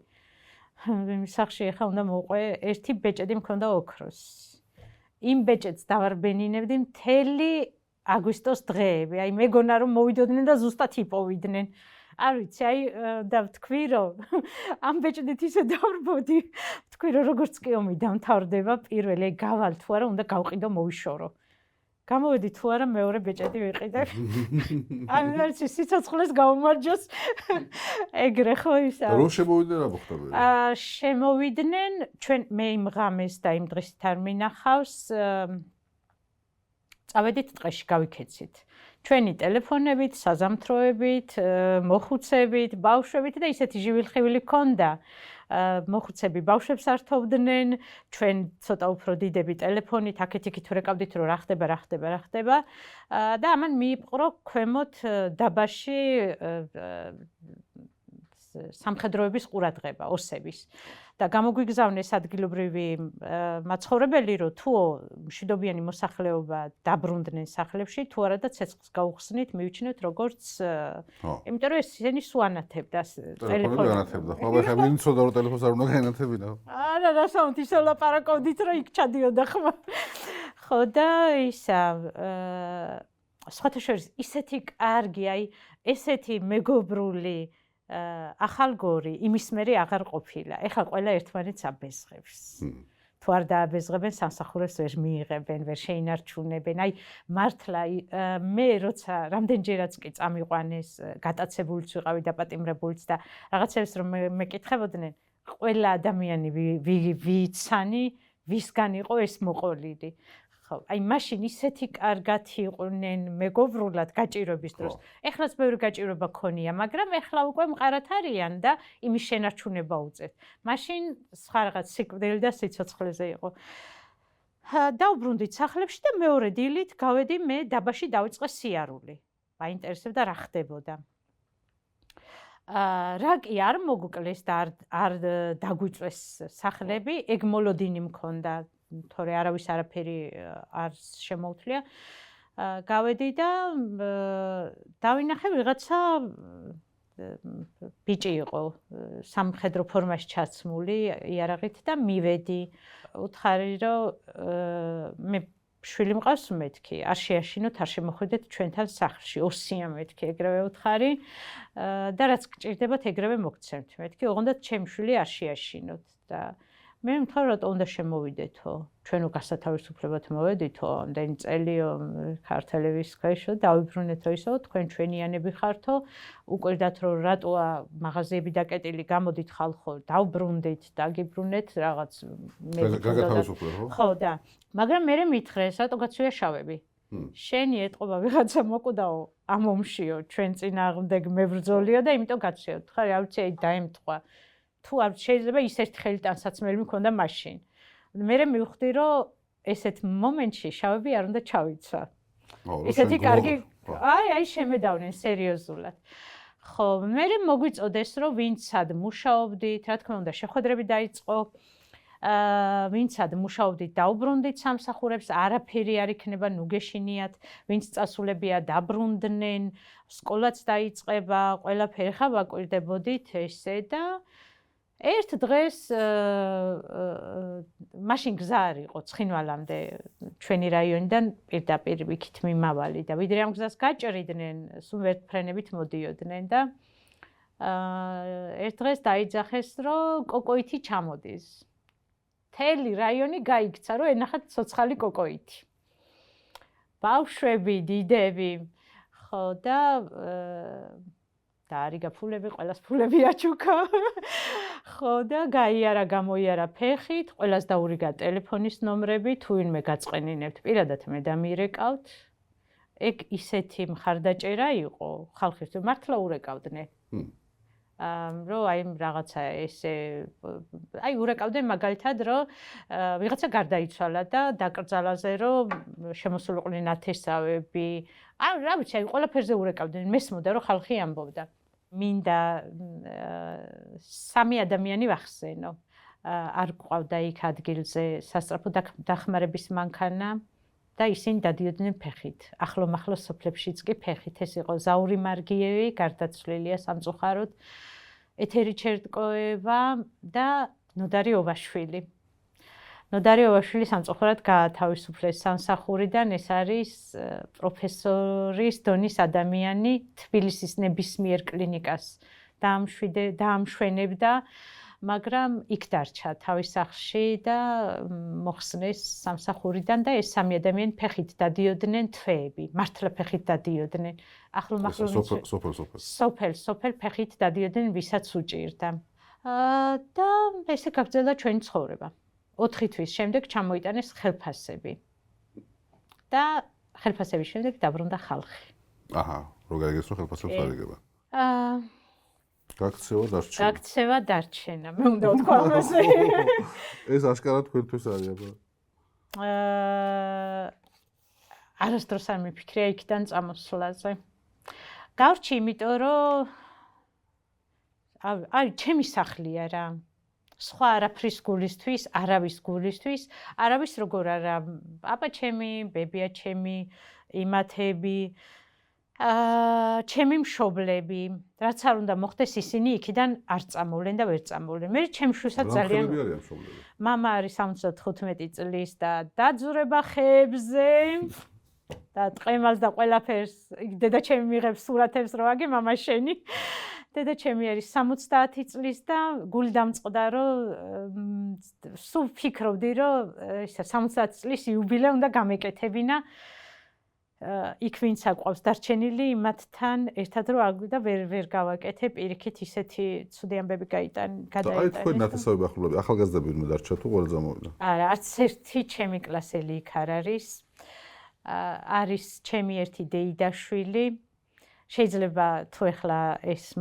სახლში ახლა უნდა მოყვე, ერთი ბეჭედი მქონდა ოქროს. იმ ბეჭედს დავარბენინებდი მთელი აგვისტოს დღეები. აი მეგონა რომ მოვიდოდნენ და ზუსტად იპოვიდნენ. არ ვიცი, აი და ვთქვი რომ ამ ბეჭდით ისე დავრბოდი. ვთქვი რომ როგორც კი ომი დამთავრდება, პირველი გავალ თუ არა უნდა გავყიდო მოვიშორო. გამოვედი თუ არა მეორე ბეჭედი ვიყიდებ. ამიტომ სიცოცხლეს გაუმარჯოს. ეგრე ხო ისა. რო შემოვიდნენ რა მოხდა? შემოვიდნენ ჩვენ მე იმ ღამეს და იმ დღესაც არ მინახავს. წავედით ტყეში გავიქეცით. ჩვენი ტელეფონებით, საზამთროებით, მოხუცებით, ბავშვებით და ისეთი ჟივილხივილი ჰქონდა. მოხუცები ბავშვებს ართოვდნენ, ჩვენ ცოტა უფრო დიდები ტელეფონით, აქეთ-იქით ვერეკავდით, რომ რა ხდება და ამან მიიპყრო ქვემოთ დაბაში სამხედროების ყურადღება, ოსების. და გამოგვიგზავნეს ადგილობრივი მაცხოვრებელი, რომ თუ მშვიდობიანი მოსახლეობა დაბრუნდნენ სახლებში, თუ არა და ცეცხლს გაუხსნით, მივიჩნევთ როგორც იმიტომ რომ ესენი სუანათებდა ტელეფონი განათებდა. ხო, ხა ვინ ცოდა რომ ტელეფონს არ უნდა გაენათებინა. არა, რასაუნთ ისე ლაპარაკობდით, რომ იქ ჩადიოდა ხმა. ხო და ისა სხვათა შორის ისეთი კარგი, აი ესეთი მეგობრული ახალგორი იმის მერე აღარ ყოფილა. ეხლა ყველა ერთმანეთს აბეზღებს. თუ არ დააბეზღებენ, სამსახურებს ვერ მიიღებენ, ვერ შეინარჩუნებენ. აი მართლა მე როცა რამდენჯერაც კი წამიყვანეს, გატაცებულიც ვიყავი და პატიმრებულიც და რაღაცებს რომ მეკითხებოდნენ, ყველა ადამიანი ვიცანი, ვისგან იყო ეს მოყოლილი. ხო, აი მაშინ ისეთი კარგად იყვნენ მეგობრულად გაჭირვების დროს. ეხლაც ბევრი გაჭირვება ქონია, მაგრამ ეხლა უკვე მყარად არიან და იმის შენარჩუნება უწევთ. მაშინ სხვა რაღაც სიკვდილი და სიცოცხლეზე იყო. დავბრუნდით სახლებში და მეორე დილით გავედი მე დაბაში დავიწყე სიარული. მაინტერესებდა რა ხდებოდა. რა კი არ მოგკლეს და არ დაგვიწვეს სახლები, ეგ მოლოდინი მქონდა. თორე არავის არაფერი არ შემოუთლია. გავედი და დავინახე ვიღაცა ბიჭი იყო სამხედრო ფორმაში ჩაცმული იარაღით და მივედი. უთხარი რომ მე შვილი მყავს მეთქი, არ შეაშინოთ, არ შემოხვიდეთ ჩვენთან სახლში, ოსია მეთქი, ეგრევე უთხარი და რაც გჭირდებათ ეგრევე მოგცემთ. მეთქი, ოღონდ ჩემი შვილი არ შეაშინოთ და მე მთავრად უნდა შემოვიდეთო, ჩვენო გასათავისუფლებად მოვედითო, ამდენი წელიო ქართველების ქვეშო, დავიბრუნეთო ისო, თქვენ ჩვენიანები ხართო, უკვირდათ რომ რატოა მაღაზიები დაკეტილი, გამოდით ხალხო, დავბრუნდით, დაგიბრუნეთ რაღაც მე გასათავისუფლებო. ხო და, მაგრამ მე მითხრეს, რატო გაცვია შავები? შენი ეტყობა ვიღაცა მოკვდაო, ამ ომშიო, ჩვენ წინააღმდეგ მებრძოლიო და იმიტომ გაცვიო. ხარ, რა ვიცი, აი დაემთხვა. თუ არ შეიძლება ის ერთი ხელი ტანსაცმელი მქონდა მაშინ. მე მივხვდი რომ ესეთ მომენტში შავები არ უნდა ჩავიცვა. ესეთი კარგი აი შემედავნენ სერიოზულად. ხო, მე მოგვიწოდეს რომ ვინცად მუშაობდით, რა თქმა უნდა, შეხვედრები დაიწყო. ვინცად მუშაობდით, დაუბრუნდით სამსახურებს, არაფერი არ იქნება, ნუ გეშინიათ, ვინც წასულებია დაბრუნდნენ, სკოლაც დაიწყება, ყველაფერი ხა ვაკვირდებოდით ესე და ერთ დღეს მაშინ გზა არ იყო ცხინვალამდე ჩვენი რაიონიდან პირდაპირ ვიქით მიმავალი და ვიდრე ამ გზას გაჭრიდნენ, სულ ვერტფრენებით მოდიოდნენ და ერთ დღეს დაიძახეს, რომ კოკოითი ჩამოდის. მთელი რაიონი გაიქცა, რომ ენახათ ცოცხალი კოკოითი. ბავშვები, დიდები, ხო და არიგა ფულები, ყველას ფულები აჩუქა. ხო და გაიარა, გამოიარა ფეხით, ყველას დაურიგა ტელეფონის ნომრები, თუ ვინმე გაწყენინებთ, პირადად მე დამირეკავთ. ეგ ისეთი მხარდაჭერა იყო, ხალხის მართლა ურეკავდნენ. რომ აი რაღაცა ესე აი ურეკავდნენ მაგალითად, რომ ვიღაცა გარდაიცვალა და დაკრძალაზე რომ შემოსულიყვნენ ათესავები. რა ვიცი, აი ყველაფერზე ურეკავდნენ, მესმოდა რომ ხალხი ამბობდა. მინდა სამი ადამიანი ვახსენო. არ გვყავდა იქ ადგილზე სასწრაფო დახმარების მანქანა და ისინი დადიოდნენ ფეხით. ახლო-მახლო სოფლებშიც კი ფეხით. ეს იყო ზაური მარგიევი, გარდაცვლილია სამწუხაროდ, ეთერი ჩერტკოევა და ნოდარი ოვაშვილი. ნოდარი ოვაშვილი სამწუხაროდ გაათავისუფლეს სამსახურიდან, ეს არის პროფესორის დონის ადამიანი, თბილისის ნებისმიერ კლინიკას დაამშვენებდა. მაგრამ იქ დარჩა თავის სახლში და მოხსნეს სამსახურიდან და ეს სამი ადამიანი ფეხით დადიოდნენ თვეები, მართლა ფეხით დადიოდნენ. სოფელ ფეხით დადიოდნენ, ვისაც უჭირდა. და ესე გაგრძელდა ჩვენი ცხოვრება. 4 თვის შემდეგ ჩამოიტანეს ხელფასები. და ხელფასების შემდეგ დაბრუნდა ხალხი. აჰა, რო გაიგეს რომ ხელფასებს არ იგება. გაქცევა დარჩენა. მე უნდა ვთქვა ამაზე. ეს აშკარად თქვენთვის არის აბა. არასდროს არ მიფიქრია იქიდან წამოსვლაზე. გავრჩი, იმიტომ რომ აი, ჩემი სახლია რა. სხვა არაფრის გულისთვის, არავის გულისთვის, არავის როგორ არა, აბა ჩემი, ბებია ჩემი, იმათები, ჩემი მშობლები, რაც არ უნდა მოხდეს, ისინი იქიდან არ წამოვლენ და ვერ წამოვლენ. მე ჩემ შვილსაც ძალიან მამა არის 75 წლის და დაძურება ხეებზე და ტყემალს და ყველაფერს დედა ჩემი მიღებს სურათებს რო აგე მამა შენი. დედა ჩემი არის 70 წლის და გული დამწყდა რომ სულ ფიქრობდი რომ ისა 70 წლის იუბილე უნდა გამეკეთებინა. იქ ვინც აყვავს დარჩენილი იმათთან ერთად რომ აგვიდა ვერ გავაკეთე პირიქით ისეთი ცუდი ამბები გადაიტანა. აი თქვენ ნათესავები ახლობლები ახალგაზრდები ვინმე დარჩა თუ ყველა წამოვიდა? არა, არც ერთი ჩემი კლასელი იქ არ არის. არის ჩემი ერთი დეიდაშვილი. შეიძლება თუ ეხლა ეს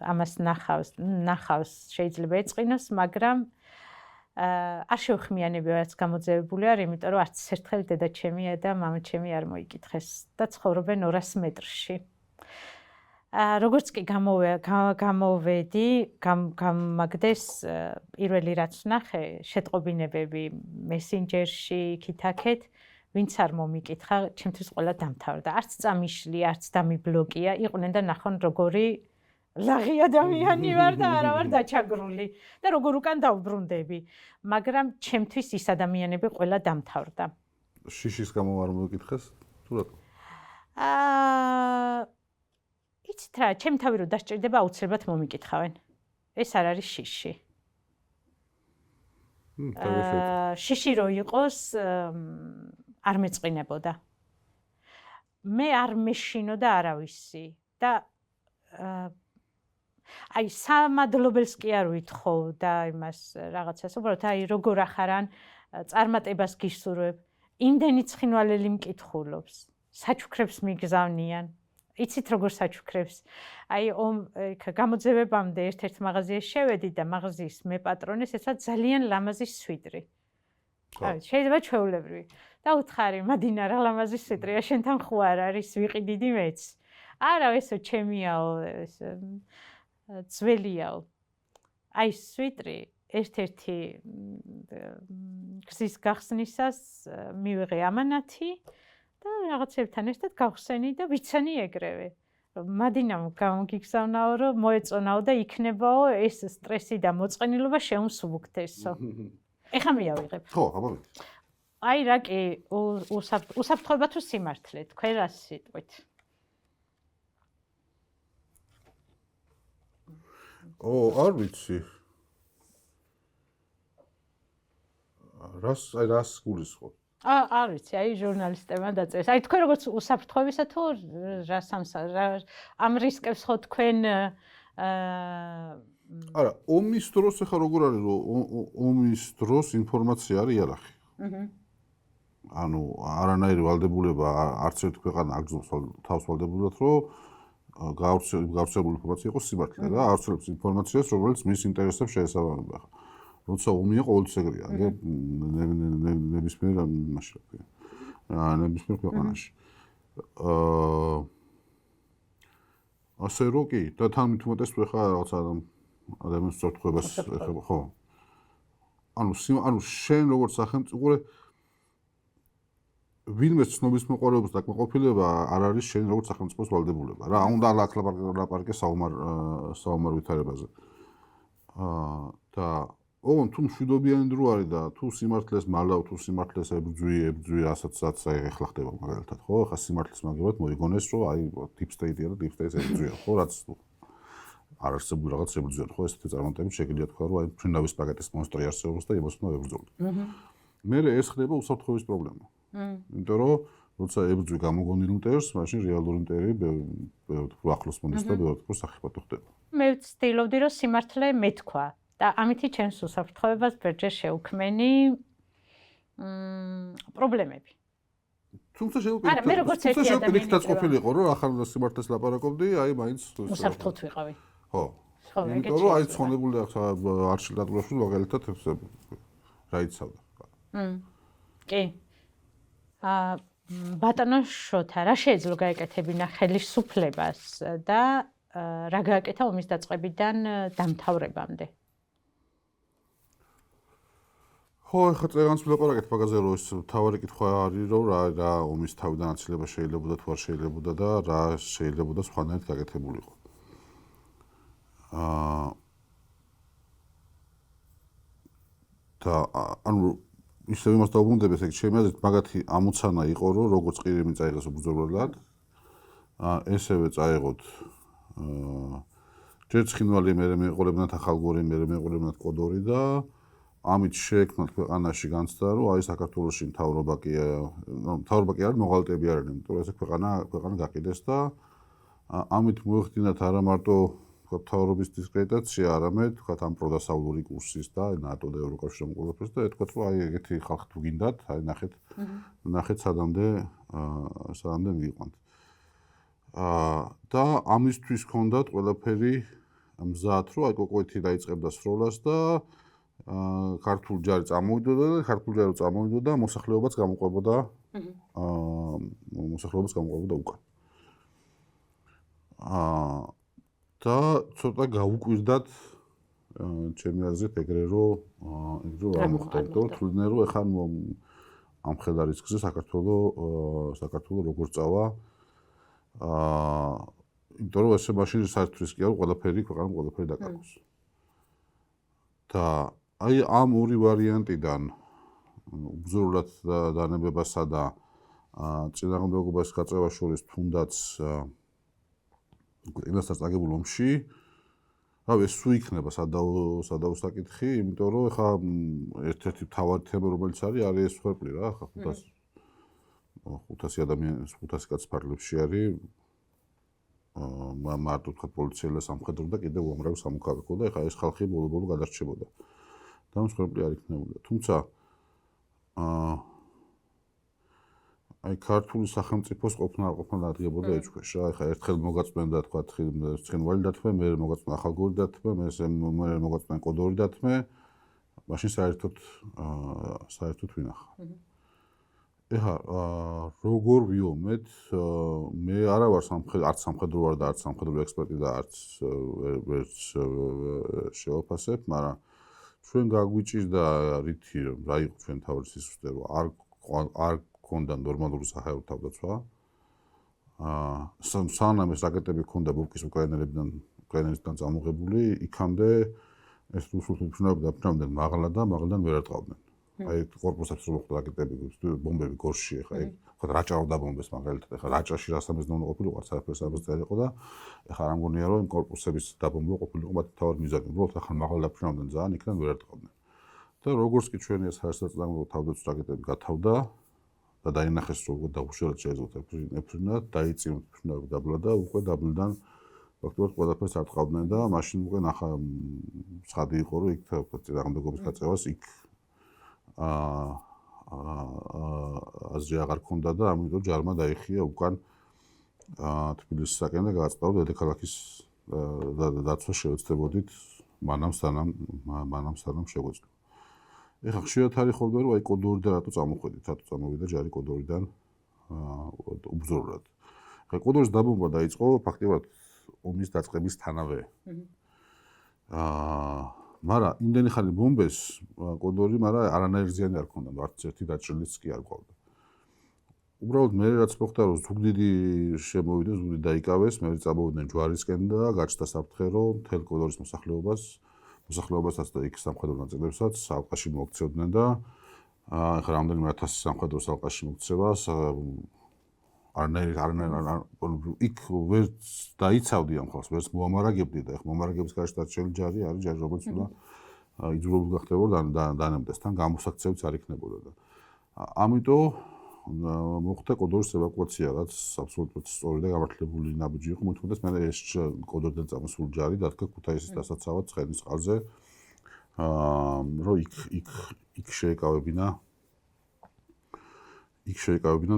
ამას ნახავს შეიძლება ეწყინოს, მაგრამ არ შევხმიანებია რაც გამოძევებული არ, იმიტომ რომ არც ერთხელ დედა ჩემია და მამა ჩემი არ მოიკითხეს და ცხოვრობენ 200 მეტრში. როგორც კი გამოვედი, გამაგდეს პირველი რაც ნახე, შეტყობინებები მესენჯერში, იქით-აქეთ, ვინც არ მომიკითხა, ჩემთვის ყველა დამთავრდა. არც წამიშლი, არც დამიბლოკია, იყვნენ და ნახონ როგორი ლაღი ადამიანი ვარ და არა ვარ დაჩაგრული და როგორ უკან დავბრუნდები. მაგრამ ჩემთვის ის ადამიანები ყველა დამთავრდა. შიშის გამო არ მოკითხეს? თუ რატო? იცით რა, ჩემი თავი რო დასჭირდება, აუცილებლად მომიკითხავენ. ეს არ არის შიში. შიში რო იყოს, არ მეწყინებოდა. მე არ მეშინოდა არავისი და აი სამადლობელს კი არ ვითხოვდა იმას რაღაცას, უბრალოდ აი როგორ ახარან წარმატებას გისურვებ, იმდენი ცხინვალელი მკითხულობს, საჩუქრებს მიგზავნიან. იცით როგორ საჩუქრებს? აი გამოძევებამდე ერთ-ერთ მაღაზიაში შევედი და მაღაზიის მეპატრონეს ეცვა ძალიან ლამაზი სვიდრი. შეიძლება ჩვეულებრივი. და უთხარი, მადინა რა ლამაზი სვიდრია, შენთან ხო არ არის ვიყიდიდი მეც. არა, ესო ჩემიაო, ეს ძველიაო. აი სვიდრი ერთ-ერთი გზის გახსნისას მივიღე ამანათი და რაღაცებთან ერთად გავხსენი და ვიცანი ეგრევე. მადინამ გამოგიგზავნაო, რომ მოეწონაო და იქნებაო ეს სტრესი და მოწყენილობა შეუმსუბუქდესო. ეხლა მიავიღებ. ხო, აბა. აი რა კი უსაფრთხოება თუ სიმართლე, თქვენ რა სიტყვით? არ ვიცი. რას გულისხმობ? არ ვიცი, აი ჟურნალისტებმა დაწერეს. აი თქვენ როგორც უსაფრთხოებისა თუ ამ რისკებს ხო თქვენ არა, ომის დროს ახლა როგორ არის რომ ომის დროს ინფორმაცია არის იარაღი. ანუ არანაირი ვალდებულება არც ერთ ქვეყანა აგზობს თავს ვალდებულად რომ გავრცელებული ინფორმაცია იყოს სიმართლე და ავრცელებს ინფორმაციას, რომელიც მის ინტერესებს შეესაბამება. როცა ომია ყოველთვის ეგრეა, ნებისმიერ იმაში რა ქვია. ნებისმიერ ქვეყანაში. ასე რომ კი, და თან მით უმეტეს თუ ეხლა რაღაცა ადამიანის სწორთხვებას ეხება, ხო? ანუ შენ როგორც სახელმწიფო ვინმე ცნობის მოყოლების დაკმაყოფილება არ არის შენ როგორც სახელმწიფოს ვალდებულება. რა უნდა ლაპარაკე საომარ ვითარებაზე. და ოღონდ თუ მშვიდობიანი დრო არის და თუ სიმართლეს მალავ, თუ სიმართლეს ებძვი, რასაც ეხლა ხდება მაგალითად, ხო? ახლა სიმართლეს მაგებად მოიგონეს, რომ აი deep state-ია და deep state-ს ებძვია, ხო? რაც არ არსებული რაღაც ებრძვიან, ხო, ესეთი წარმატებით შეგიძლია თქვა, რომ აი ფრინავის პაკეტის მონსტრი არსებობს და იმას უნდა ებრძოლოთ. მე ეს ხდება უსაფრთხოების პრობლემა. იმიტომ რომ როცა ებრძვი გამოგონილ მტერს, მაშინ რეალური მტერი ბევრად უფრო ახლოს მოდის და ბევრად უფრო სახიფათო ხდება. მე ვცდილობდი რომ სიმართლე მეთქვა და ამითი ჩემს უსაფრთხოებას ბერჯერ შეუქმენი პრობლემები. თუმცა მე როგორც ერთი ადამიანი იქაც ყოფილიყო, რომ ახალ სიმართლეს ლაპარაკობდი, აი მაინც უსაფრთხოდ ვიყავი. ხო. იმიტომ რომ აი ცხონებული არჩილდატურაში მაგალითად რა იცავდა. კი. ბატონო შოთა, რა შეეძლო გაეკეთებინა ხელისუფლებას და რა გააკეთა ომის დაწყებიდან დამთავრებამდე? ხო, ახლა წეგანს ვილაპარაკეთ მაგაზე, რომ ეს თავარი კითხვა არის, რომ რა ომის თავიდან აცილება შეიძლებოდა თუ არ შეიძლებოდა და რა შეიძლებოდა სხვანაირად გაკეთებულიყო. და ანუ ისე იმას დავუბრუნდებ, ესე იგი, ჩემი აზრით მაგათი ამოცანა იყო, რომ როგორც ყირიმი წაიღეს უბრძოლველად, ესევე წაიღოთ ჯერ ცხინვალი, მერე მეყოლებინათ ახალგორი, მერე მეყოლებინათ კოდორი და ამით შეექმნათ ქვეყანაში განცდა, რომ აი საქართველოში მთავრობა კი არის, მოღალატეები არ არიან, იმიტომ რომ ესე ქვეყანა გაყიდეს და ამით მოეხდინათ არა მარტო მთავრობის დისკრედიტაცია, არამედ თქვათ ამ პროდასავლური კურსის და ნატო და ევროკავშირის მომყოლებას და ეთქვათ, რომ აი ეგეთი ხალხი თუ გინდათ, აი ნახეთ სადამდე მივიყვანთ. და ამისთვის ჰქონდათ ყველაფერი მზად, რომ აი კოკვეთი დაიწყებდა სროლას და ქართული ჯარი წამოვიდოდა და ქართული ჯარი წამოვიდოდა და მოსახლეობაც გამოყვებოდა უკან. და ცოტა გაუკვირდათ ჩემი აზრით ეგრე რომ რა მოხდა, იმიტომ რომ თuliდნენ რომ ეხლა ამ ხედარის გზაზე საქართველო როგორ წავა იმიტომ რომ ესე მაშინ საერთოდ რისკი არის ყველაფერი დაკარგოს. და აი ამ ორი ვარიანტიდან უბრძოლად დანებებასა და წინააღმდეგობას გაწევა შორის თუნდაც ინასთან წაგებულ ომში რავი ეს სულ იქნება სადაო საკითხი, იმიტომ რომ ეხა ერთ-ერთი მთავარი თემა რომელიც არის ეს ხერპლი რა, ხა 500 ადამიანის 500 კაცის ფარგლებში არის მარტო თქვა პოლიციელი სამხედრო და კიდევ უამრავი სამოქალაქო და ეხა ეს ხალხი ბოლო გადარჩებოდა. და ამ ხერპლი არ იქნებოდა. თუმცა აი ქართული სახელმწიფოს ყოფნა არ ყოფნა დადგებოდა ეჭქვეშ რა. ეხა ერთხელ მოგაწმენდა თქვა ცხინვალი დათმე, მერე მოგაწმენდა ახალგორი დათმე, მერე მოგაწმენდა კოდორი დათმე, მაშინ საერთოდ ვინახა. ეხა როგორ ვიომეთ, მე არა ვარ არც სამხედრო ვარ და არც სამხედრო ექსპერტი და არც ვერც შევაფასებ, მაგრამ ჩვენ გაგვიჭირდა რითი რა იყო ჩვენ თავის სისტემა, რომ არ ქონდა ნორმალური საჰაერო თავდაცვა. სანამ ეს რაკეტები ქონდა ბურკის უკრაინელიდან წამოღებული, იქამდე ეს რუსული ფრინავდნენ მაღლიდან ვერ არტყავდნენ. აი კორპუსებს რომ მოხდა რაკეტები, ბომბები გორში, ეხა ხო რაჭაობდა ბომბეს მაგალითად, ეხა რაჭაში რასამეზნო ყოფილიყო, საერთოდ სამეზნო იყო და ეხა არ მგონია რომ იმ კორპუსების დაბომბვა ყოფილიყო მათი თავად მიზანი, უბრალოდ ეხა მაღლიდან ფრინავდნენ ძალიან, იქიდან ვერ არტყავდნენ. და როგორც კი ჩვენი ეს საერთაშორისო თავდაცვის რაკეტები გათავდა და დაინახეს რომ დაუშვერად შეეძლოთ ეფრინა, დაიწინოთ ფრინავები დაბლა და უკვე დაბლიდან ფაქტობრივად ყველაფერს არტყავდნენ და მაშინ უკვე ნახა ცხადი იყო რომ იქ წინააღმდეგობის გაწევას იქ აზრი აღარ ქონდა და ამიტომ ჯარმა დაიხია უკან თბილისისაკენ და გააწყდა დედაქალაქის დაცვა შეეცდებოდით მანამ სანამ შეგვეძლო. ეხლა ხშირად არის ხოლმე რომ აი კოდორიდან რატო წამოხვედით, რატო წამოვიდა ჯარი კოდორიდან უბრძოლად. ეხლა კოდორის დაბომბვა დაიწყო ფაქტობრივად ომის დაწყებისთანავე. მაგრამ იმდენი ხანი ბომბეს კოდორი, მაგრამ არანაირი ზიანი არ ქონდა, არც ერთი დაჭრილიც კი არ ყავდა. უბრალოდ მე რაც მოხდა რომ ზუგდიდი შემოვიდა, ზუგდიდი დაიკავეს, მე წამოვიდნენ ჯვარისკენ და გაჩნდა საფრთხე რომ მთელ კოდორის მოსახლეობასაც და იქ სამხედრო ნაწილებსაც ალყაში მოაქცევდნენ და ახლა რამდენიმე 1000 სამხედრო ალყაში მოქცევას იქ ვერ დაიცავდი ამ ხალხს, ვერც მოამარაგებდი და ეხლა მომარაგების გარშე დარჩენილი ჯარი არის ჯარი, რომელიც უნდა იძულებული გახდებოდა დანებდეს, თან გამოსაქცევიც არ იქნებოდა და ამიტომ მოხდა კოდორის ევაკუაცია, რაც აბსოლუტურად სწორი და გამართლებული ნაბიჯი იყო. მოთხოვდეს მე ეს კოდორიდან წამოსული ჯარი დადგა ქუთაისის დასაცავად ცხენის წყალზე, რომ იქ შეეკავებინა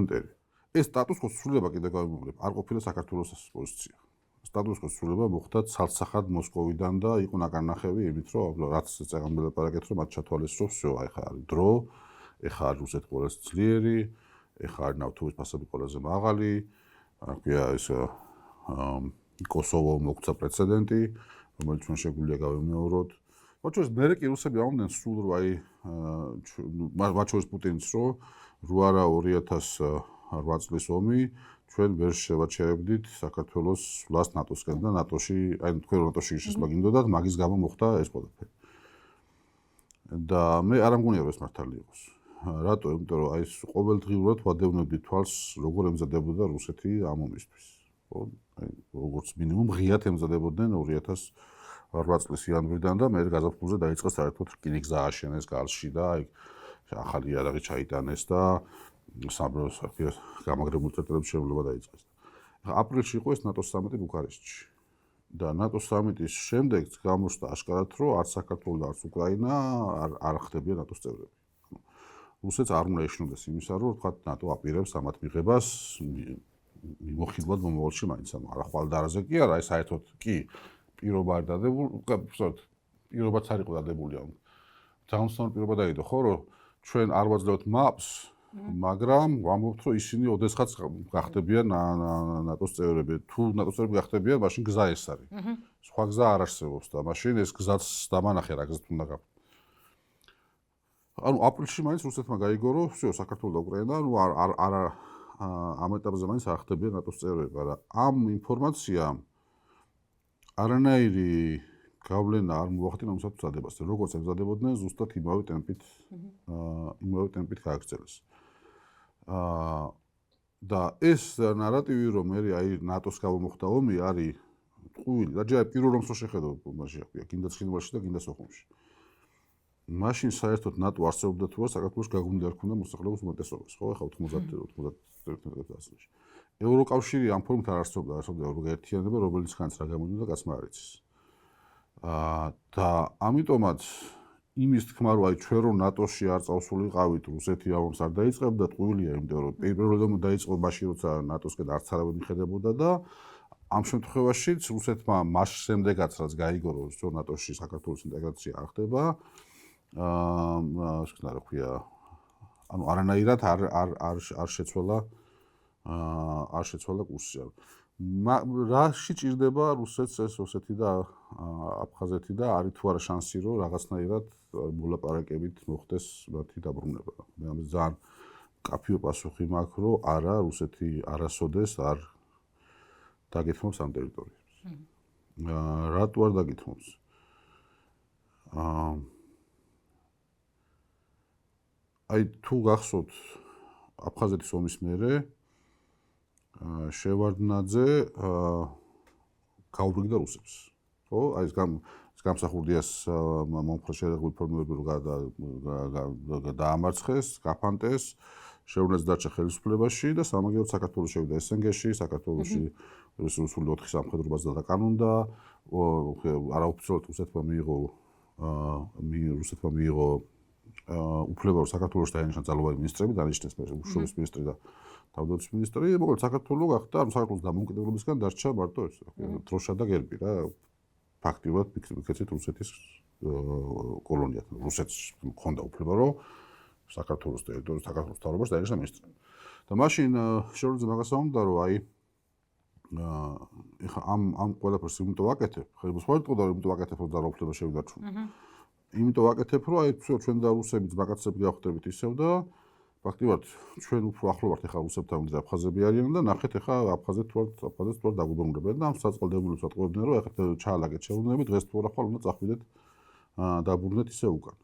მტერი. ეს სტატუს-კვოს ცვლილება კიდევ გავიმეორებ, არ ყოფილა საქართველოს პოზიცია. სტატუს-კვოს ცვლილება მოხდა ცალსახად მოსკოვიდან და იყო ნაკარნახევი იმით, რომ რაც წეგან ველაპარაკეთ, რომ მათ ჩათვალეს, რომ всё, აი ხა არის დრო, ეხა არის რუსეთი ყველაზე ძლიერი, ეხა არის ნავთობის ფასები ყველაზე მაღალი, აქვეა ეს კოსოვო მოგვცა პრეცედენტი, რომელიც ჩვენ შეგვიძლია გავიმეოროთ. მათ შორის მე კი რუსები ამბობდნენ სულ რომ აი მათ შორის პუტინიც რომ რო არა 2008 წლის ომი ჩვენ ვერ შევაჩერებდით საქართველოს სვლას ნატოსკენ და ნატოში, აი თქვენ ნატოში შესვლა გინდოდათ, მაგის გამო მოხდა ეს ყველაფერი. და მე არ ამგონია რომ ეს მართალი იყოს. რატო? იმიტომ რომ აი ეს ყოველდღიურად ვადევნებდი თვალს, როგორ ემზადებოდა რუსეთი ამ ომისთვის. ხო? აი როგორც მინიმუმ ღიად ემზადებოდნენ 2008 წლის იანვრიდან და მე გაზაფხულზე დაიწყეს საერთოდ რკინიგზა ააშენეს გალში და აი ახალი იარაღი ჩაიტანეს და სამბროს გამაგრებული წერტილების შემოვლება დაიწყეს. აპრილში იყო ეს ნატოს სამიტი ბუქარესტში. და ნატოს სამიტის შემდეგ გამოჩნდა აშკარად, რომ არც საქართველო და არც უკრაინა არ ხდებიან ნატოს წევრები. რუსეთს არ უნდა ეშინოდეს იმისა, რომ თქვა ნატო აპირებს ამათ მიღებას მიმოხილვად მომავალში მაინც არა ხვალდარაზე კი არა, ეს საერთოდ კი პირობა არ დადებული, უბრალოდ პირობაც არ იყო დადებული ამ. ძალოსნური პირობა დაიდო, ხო, რომ ჩვენ არ ვაძლევთ მაპს, მაგრამ ვამბობთ, რომ ისინი ოდესღაც გახდებიან ნატოს წევრები. თუ ნატოს წევრები გახდებიან, მაშინ გზა ეს არის. სხვა გზა არ არსებობს და მაშინ ეს გზაც დამანახე რა გზით უნდა გავა. ანუ აპრილში მაინც რუსეთმა გაიგო, რომ всё, საქართველო და უკრაინა, ანუ ამ ეტაპზე მაინც არ ხდებიან ნატოს წევრები, მაგრამ ამ ინფორმაციამ არანაირი გავლენა არ მოახდინა ამ საწუხარებას. როგორც ემზადებოდნენ, ზუსტად იმავე ტემპით გააგრძელეს. და ეს ნარატივი, რომ მე აი ნატოს გამო მოხდა ომი, არის ტყუილი. და ჯერ პირველ ომს რო შეხედო, მაშინ აქვია, გინდა ცხინვალში და გინდა სოხუმში. მაშინ საერთოდ ნატო არსებობდა თუ არა, საქართველოს გაგუნდა არ ქონდა მოსახლეობის უმეტესობას, ხო? ახლა 90 წელს. ევროკავშირი ამ ფორმით არ არსებობდა, არსებობდა ევროერთიანება, რომელიც ხანს რა გამოდიოდა, კაცმა არ იცის. და ამიტომაც იმის თქმა, რომ აი ჩვენ რომ ნატოში არ წავსულიყავით, რუსეთი ამას არ დაიწყებდა, ტყუილია, იმიტომ რომ პირველად დაიწყო მაშინ, როცა ნატოსკენ არც არავინ იხედებოდა და ამ შემთხვევაშიც რუსეთმა მას შემდეგაც რაც გაიგო, რომ ნატოში საქართველოს ინტეგრაცია არ ხდება, რა ქვია, ანუ არანაირად არ შეცვალა კურსი. რაში ჭირდება რუსეთს ეს ოსეთი და აფხაზეთი და არის თუ არა შანსი, რომ რაღაცნაირად მოლაპარაკებით მოხდეს მათი დაბრუნება. მე ამას ძალიან კაფიო პასუხი მაქვს, რომ არა, რუსეთი არასოდეს არ დაგეთმობს ამ ტერიტორიებს. რატო არ დაგეთმობს? აი თუ გახსოვთ აფხაზეთის ომის მერე შევარდნაძე გაუბრიგდა რუსებს. ხო? აი ეს გამსახურდიას მომხრე შერეული ფორმულები რო დაამარცხეს, გაფანტეს, შეუნეც დარჩა ხელისუფლებაში და სამაგიეროდ საქართველოს შევიდა SNG-ში, საქართველოში რუსული 4 სამხედრო ბაზა დაკანონდა, არაოფიციალურად რუსეთმა მიიღო უფლება რომ საქართველოს დაენიშნა ძალოვანი მინისტრები, დანიშნეს უშუალო მინისტრი და თავდაცვის მინისტრი, მოკლედ საქართველოს გახდა, ანუ საქართველოს დამოუკიდებლობისგან დარჩა მარტო ეს, დროშა და გერბი რა, ფაქტიურად მიქცეთ რუსეთის კოლონია. რუსეთს ჰქონდა უფლება რომ საქართველოს ტერიტორიაზე, საქართველოს თავრობას დაენიშნა მინისტრი. და მაშინ შეურაცხმო მაგას ამბობდა, რომ აი ეხა ამ ყველაფერს იმიტომ ვაკეთებ, ხელმოსავალ იყო და იმიტომ ვაკეთებ, რომ ძალაუფლება შევიდა ჩვენ. იმიტომ ვაკეთებ, რომ აი ჩვენ და რუსები ძმაკაცები გავხდებით ისევ და ფაქტიურად ჩვენ უფრო ახლო ვართ ეხა რუსებთან, ვიდრე აფხაზები არიან და ნახეთ ეხა აფხაზეთ თუ არ დაგუბრუნებენ და ამ საწყალდებულებს ვატყობდნენ, რომ ეხა ჩაალაგეთ შეუნდები, დღეს თუ არა ხვალ უნდა წახვიდეთ დაბრუნდეთ ისე უკან.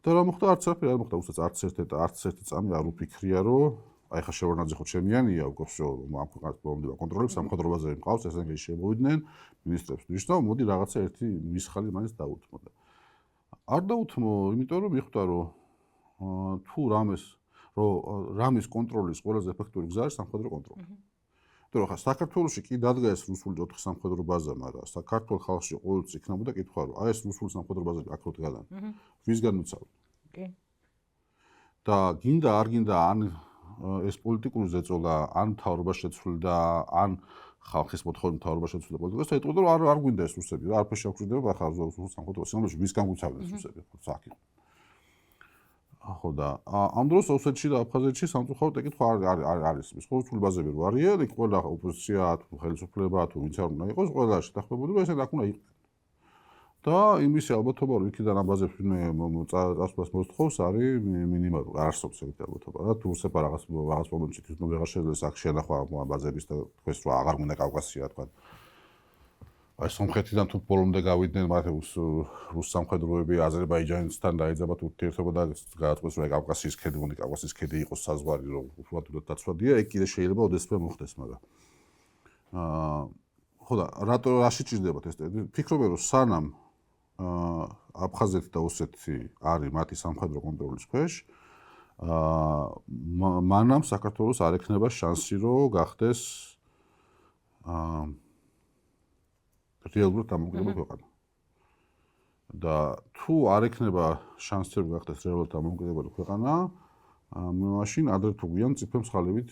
და რა მოხდა? არც არაფერი არ მოხდა, უბრალოდ არც ერთი წამი არ უფიქრია, რომ აი ხა შევარნაძე ხო ჩემიანია უკვე всё ამ ქვეყანას პრობლემა კონტროლებს სამხედროებაზე მყავს ესენი შემოვიდნენ მინისტრებს ნიშნავ მოდი რაღაცა ერთი მისხალი მაინც დაუთმო და არ დაუთმო იმიტომ რომ მიხვდა რომ თუ რამის კონტროლის ყველაზე ეფექტური გზაა სამხედრო კონტროლი იმიტომ რომ ხა საქართველოში კი დადგა ეს რუსული 4 სამხედრო ბაზა მაგრამ საქართველოს ხალხში ყოველთვის იქნებოდა კითხვა რომ აი ეს რუსული სამხედრო ბაზა აქროთ გადან ვისგან მიცავთ კი და გინდა არ გინდა ან ეს პოლიტიკური ზეწოლა ან მთავრობა შეცვლიდა ან ხალხის მოთხოვნით მთავრობა შეცვლიდა პოლიტიკას და ეტყოდა რომ არ გვინდა ეს რუსები რა არაფერს შევხვდება ახლა რუსულ სამხედრო სიამოვნებაში ვისგან გვიცავდნენ რუსები აქ იყო ხო და ამ დროს ოსეთში და აფხაზეთში სამწუხაროდ ეკითხვა არის ის ყოველწლიური ბაზები რო არიან იქ ყველა ოპოზიცია თუ ხელისუფლება თუ ვინც არ უნდა იყოს ყველა შეთანხმებოდა რომ ესენ აქ უნდა იყვნენ და იმისი ალბათობა რომ იქიდან ამ ბაზებს წასვლას მოსთხოვს არის მინიმალური არ არსებობს ეგეთი ალბათობა რა თუ რუსება რაღაც მომენტში თვითონ ვეღარ შეიძლება აქ შეანახვა ამ ბაზების და თქვენს რომ აღარ მინდა კავკასია თქვა აი სომხეთიდან თუ ბოლომდე გავიდნენ მათ რუს სამხედროები აზერბაიჯანისთან დაეძაბათ ურთიერთობა და გააწყვეს რომ კავკასიის ქედი იყოს საზღვარი რომ უბრალოდ დაცვადია ეგ კიდე შეიძლება ოდესმე მოხდეს მაგრამ ხო და რაში ჭირდებათ ეს ფიქრობენ რომ სანამ აფხაზეთი და ოსეთი არის მათი სამხედრო კონტროლის ქვეშ მანამ საქართველოს არ ექნება შანსი რომ გახდეს რეალურად დამოუკიდებელი ქვეყანა და თუ არ ექნება შანსი რომ გახდეს რეალურად დამოუკიდებელი ქვეყანა მაშინ ადრე თუ გვიან წიფე მსხალებით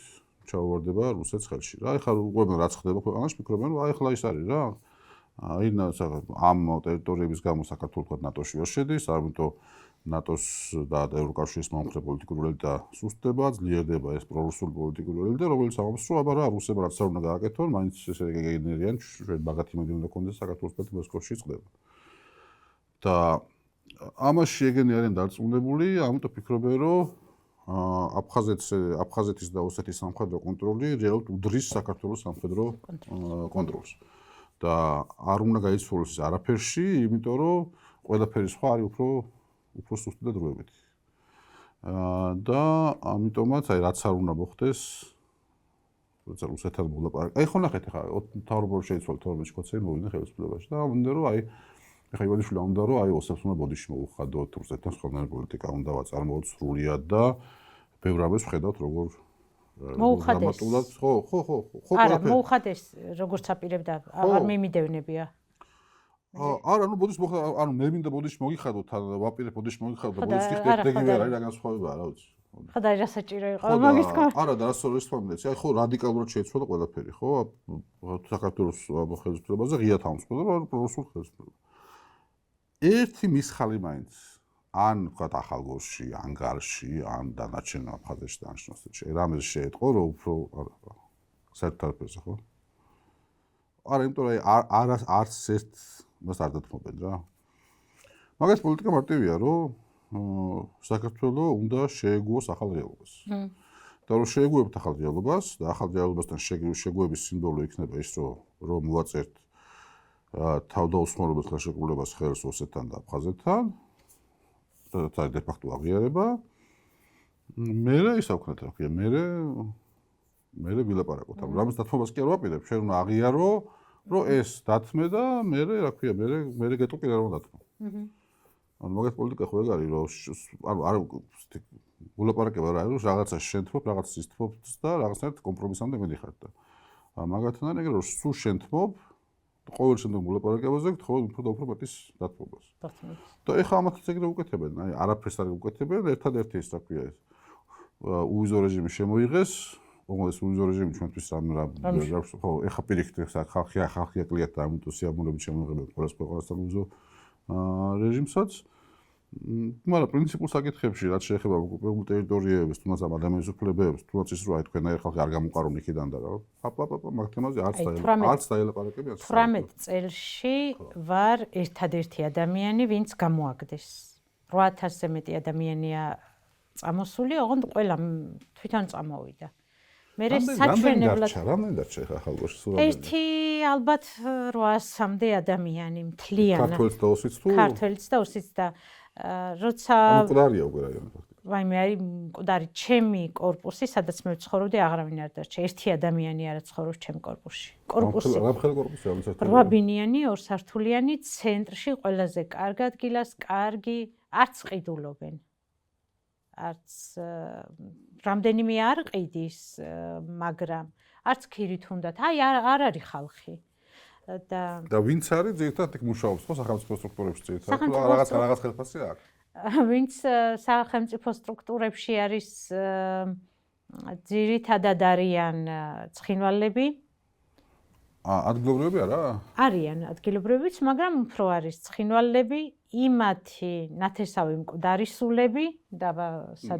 ჩავარდება რუსეთს ხელში რა ეხლა უყურებენ რაც ხდება ქვეყანაში ფიქრობენ რომ აი ახლა ის არის რა აი ამ ტერიტორიების გამო საქართველოს თქვა ნატოში ვერ შედის ამიტომ ნატოს და ევროკავშირის მომხრე პოლიტიკური ელიტა სუსტდება ძლიერდება ეს პრორუსული პოლიტიკური ელიტა რომელიც ამბობს რომ აბა რა რუსებმა რაც არ უნდა გააკეთონ მაინც ესე გეგენერიან ჩვენ მაგათი იმედი უნდა გქონდეს საქართველოს պետ მოსკოვში წყდება და ამაში ეგენი არიან დარწმუნებული ამიტომ ფიქრობენ რომ აფხაზეთის და ოსეთის სამხედრო კონტროლი რეალურად უდრის საქართველოს სამხედრო კონტროლს და არ უნდა გაიცვალოს ის არაფერში იმიტომ რომ ყველაფერი სხვა არის უფრო სუსტი და დროებითი და ამიტომაც აი რაც არ უნდა მოხდეს როცა რუსეთთან მოლაპარაკება აი ხო ნახეთ ახლა მთავრობა შეიცვალა 12 კოცე მოვიდნენ ხელისუფლებაში და უნდა რომ აი ახლა ივანიშვილი უნდა რომ აი ოსებს უნდა ბოდიში მოუხადოთ რუსეთთან სხვადასხვა პოლიტიკა უნდა ვაწარმოოთ სრულად და ბევრ რამეს ვხედავთ როგორ მოუხადეს ხო არა მოუხადეს როგორც აპირებდა აღარ მიმიდევნებია არა ნუ ბოდიში მოხდა ანუ მე მინდა ბოდიში მოგიხადოთ ვაპირებ ბოდიში მოგიხადოთ და ბოდიში ხდეთ დეგი ვერ არის რა განსხვავებაა რა ვიცი ხოდა რა საჭირო იყო მაგის თქმა არა და რას თქმა აი ხო რადიკალურად შეიცვალა ყველაფერი ხო საქართველოს ხელისუფლებაზე ღია თავს ხო და პრორუსულ ხელისუფლებას ერთი მისხალი მაინც ან ვთქვათ ახალგორში ან გარში ან დანარჩენ აფხაზეთში და ანშნოსეთში რამეს შეეტყო რომ უფრო საერთოდ ხო არა იმიტომ რომ არც ერთ მას არ დათმობენ რა მაგას პოლიტიკა მარტივია რომ საქართველოს უნდა შეეგუოს ახალ რეალობას და რომ შეეგუებთ ახალ რეალობას და ახალ რეალობასთან შეგუების სიმბოლო იქნება ის რომ მოვაწერთ თავდაუსხმარობელ ხელშეკრულებას ხელს ოსეთთან და აფხაზეთთან და დე ფაქტო აღიარება მე ის ავქნათ რა ქვია მე ვილაპარაკოთ ამ რამის დათმობას კი არ ვაპირებ ჩვენ უნდა აღიარო რომ ეს დათმე და მე რა ქვია მე გეტყვი კიდე რომ დათმო ანუ მაგას პოლიტიკა ხო ეგ არის რომ ანუ არ ვილაპარაკება რა არის რაღაცა შენთმობ რაღაცას ისთმობ და რაღაცნაირად კომპრომისამდე მიდიხართ და მაგათთან ეგრე რომ სულ შენთმობ ყოველ შემდგომ ვილაპარაკებაზე გთხოვთ უფრო მეტის დათმობას და ეხლა ამათაც ეგრე უკეთებენ აი არაფერს არ უკეთებენ ერთადერთი ის რა ქვია ეს უვიზო რეჟიმი შემოიღეს ოღონდ ეს უვიზო რეჟიმი ჩვენთვის ხო ეხლა პირიქით ხალხი აკლიათ და ამიტომ სიამოვნებით შემოიღებენ ყველას ქვეყანასთან უვიზო რეჟიმსაც მაგრამ პრინციპულ საკითხებში რაც შეეხება ოკუპირებულ ტერიტორიებს თუნდაც ამ ადამიანის უფლებებს თუნდაც ის რომ აი თქვენაირი ხალხი არ გამოყარონ იქიდან და რა მაგ თემაზე არც დაელაპარაკებიან 18 წელში ვარ ერთადერთი ადამიანი ვინც გამოაგდეს 8000-ზე მეტი ადამიანია წამოსული ოღონდ ყველა თვითონ წამოვიდა მე საჩვენებლად რამდენი დარჩა ახალგორში სულ ერთი ალბათ 800-მდე ადამიანი მთლიანად ქართველიც და ოსიც თუ ქართველიც და ოსიც და როცა მკვდარია უკვე რაიონი ფაქტობრივად ვაიმე არის მკვდარი ჩემი კორპუსი, სადაც მე ვცხოვრობდი, აღარავინ არ დარჩა. ერთი ადამიანი არა ცხოვრობს ჩემ კორპუსში. კორპუსი. რამხელა კორპუსი არის საერთოდ? 8 ბინიანი, 2 სართულიანი, ცენტრში ყველაზე კარგ ადგილას, კარგი, არც ყიდულობენ. არც რამდენიმე არ ყიდის, მაგრამ არც ქირით უნდათ. აი არ არის ხალხი. და ვინც არის ძირითადად იქ მუშაობს ხო სახელმწიფო სტრუქტურებში ძირითადად რაღაც ხელფასი აქვს? ვინც სახელმწიფო სტრუქტურებში არის ძირითადად არიან ცხინვალები. ადგილობრივები არა? არიან ადგილობრივიც, მაგრამ უფრო არის ცხინვალები, იმათი ნათესავი მკვდარი სულები და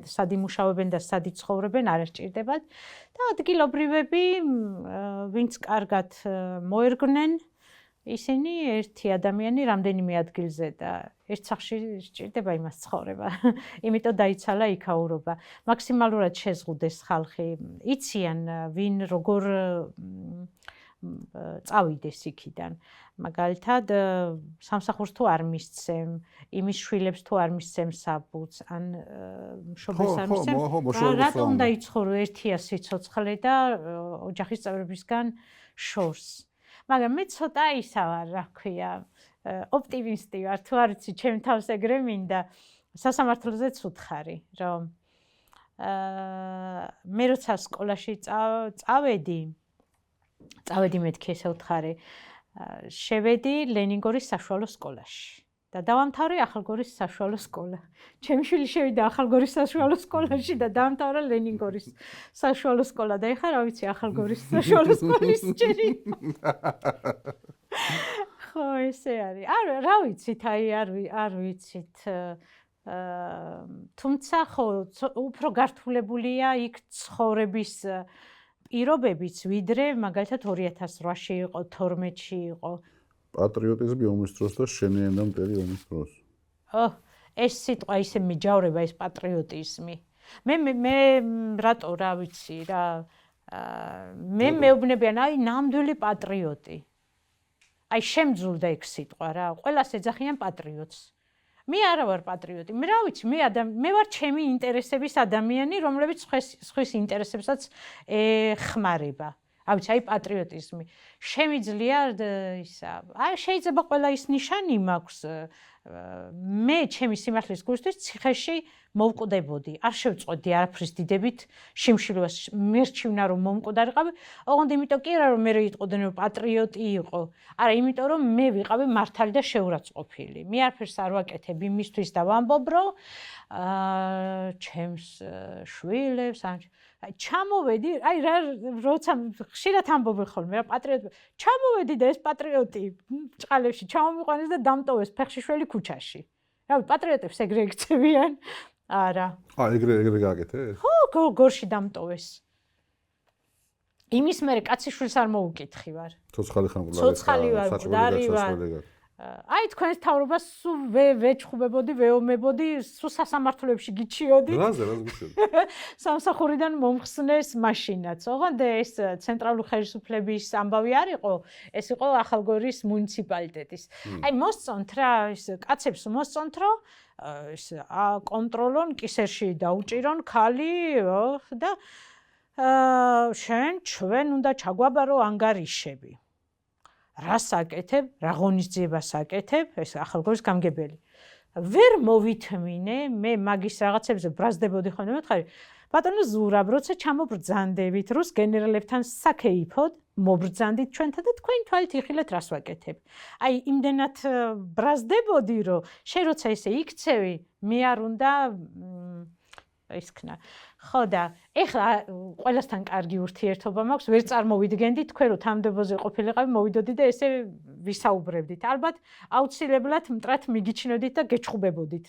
სად იმუშავებენ და სად იცხოვრებენ, არ სჭირდებათ და ადგილობრივები, ვინც კარგად მოერგნენ, ისინი ერთი ადამიანი რამდენიმე ადგილზე და ერთ სახლში სჭირდება იმას ცხოვრება. იმიტომ დაიცალა იქაურობა. მაქსიმალურად შეზღუდეს ხალხი. იციან ვინ როგორ წავიდეს იქიდან. მაგალითად, სამსახურს თუ არ მისცემ, იმის შვილებს თუ არ მისცემ საბუთს, ან მშობელს არ მისცემ, რატომ უნდა იცხოვრო ერთია სიცოცხლე და ოჯახის წევრებისგან შორს. მაგრამ მე ცოტა ისა ვარ, რა ქვია, ოპტიმისტი ვარ, თუ არ იცი, ჩემ თავს ეგრე მინდა, სასამართლოზეც უთხარი, რომ მე როცა სკოლაში წავედი მეთქი ესე უთხარი, შევედი ლენინგორის საშუალო სკოლაში და დავამთავრე ახალგორის საშუალო სკოლა. ჩემი შვილი შევიდა ახალგორის საშუალო სკოლაში და დაამთავრა ლენინგორის საშუალო სკოლა და ეხლა რა ვიცი ახალგორის საშუალო სკოლის ჯერი. ხო, ესე არის. რა ვიცით, აი არ ვიცით. თუმცა ხო, უფრო გართულებულია იქ ცხოვრების პირობებიც, ვიდრე მაგალითად 2008-ში იყო, 12-ში იყო. პატრიოტიზმი ომის დროს და შენიანდა მტერი ომის დროს. ეს სიტყვა ისე მიჯავრება, ეს პატრიოტიზმი. მე რატო რა ვიცი რა. მე მეუბნებიან, აი ნამდვილი პატრიოტი. აი შემძულდა ეგ სიტყვა რა. ყველას ეძახიან პატრიოტს. მე არა ვარ პატრიოტი. მე რა ვიცი, მე ვარ ჩემი ინტერესების ადამიანი, რომლებიც სხვის ინტერესებსაც ეხმარება. აი ვიცი, აი პატრიოტიზმი. შემიძლია ისა. აი შეიძლება ყველა ის ნიშანი მაქვს. მე ჩემი სიმართლის გულისთვის ციხეში მოვკვდებოდი. არ შევწყვეტდი არაფრის დიდებით შიმშილობას. მერჩივნა რომ მომკვდარიყავი. ოღონდ იმიტომ კი არა რომ მე იტყოდნენ რომ პატრიოტი იყო. არა, იმიტომ რომ მე ვიყავი მართალი და შეურაცხყოფილი. მე არაფერს არ ვაკეთებ იმისთვის და ვამბობ რომ ჩემს შვილებს აი ჩამოვედი, აი რა როცა ხშირად ამბობენ ხოლმე რა პატრიოტი. ჩამოვედი და ეს პატრიოტი ჭყალებში ჩამომიყვანეს და დამტოვეს ფეხშიშველი ქუჩაში. რა ვიცი, პატრიოტებს ეგრე ექცევიან? არა. ეგრე გააკეთე? ხო, გორში დამტოვეს. იმის მერე კაციშვილს არ მოუკითხი ვარ. ცოცხალი ხამყლარი. ცოცხალი ვარ, მკვდარი ვარ. აი თქვენს თავრობას სულ ვეჩხუბებოდი, ვეომებოდი, სულ სასამართლოებში გიჩიოდი. რაზე გიჩიოდი? სამსახურიდან მომხსნეს მაშინაც. ოღონდ ეს ცენტრალური ხელისუფლების ამბავი არ იყო, ეს იყო ახალგორის მუნიციპალიტეტის. აი მოსწონთ რა, ის კაცებს მოსწონთ რომ ის კონტროლონ, კისერში დაუჭირონ ქალი და ჩვენ უნდა ჩაგვაბარო ანგარიშები. რას აკეთებ, რა ღონისძიებას აკეთებ, ეს ახალგორის გამგებელი. ვერ მოვითმინე, მე მაგის რაღაცებზე ბრაზდებოდი ხოლმე მოთხარი. ბატონო ზურაბ, როცა ჩამობრძანდებით რუს გენერალებთან საქეიფოდ, მობრძანდით ჩვენთან და თქვენი თვალით იხილეთ რას ვაკეთებ. აი, იმდენად ბრაზდებოდი, რომ შენ როცა ესე იქცევი, მე არ უნდა ისქნა. ხო და ეხლა ყველასთან კარგი ურთიერთობა მაქვს, ვერ წარმოვიდგენდი თქვენ რომ თანამდებობაზე ყოფილიყავი, მოვიდოდი და ესე ვისაუბრებდით. ალბათ აუცილებლად მტრად მიგიჩნევდით და გეჩხუბებოდით.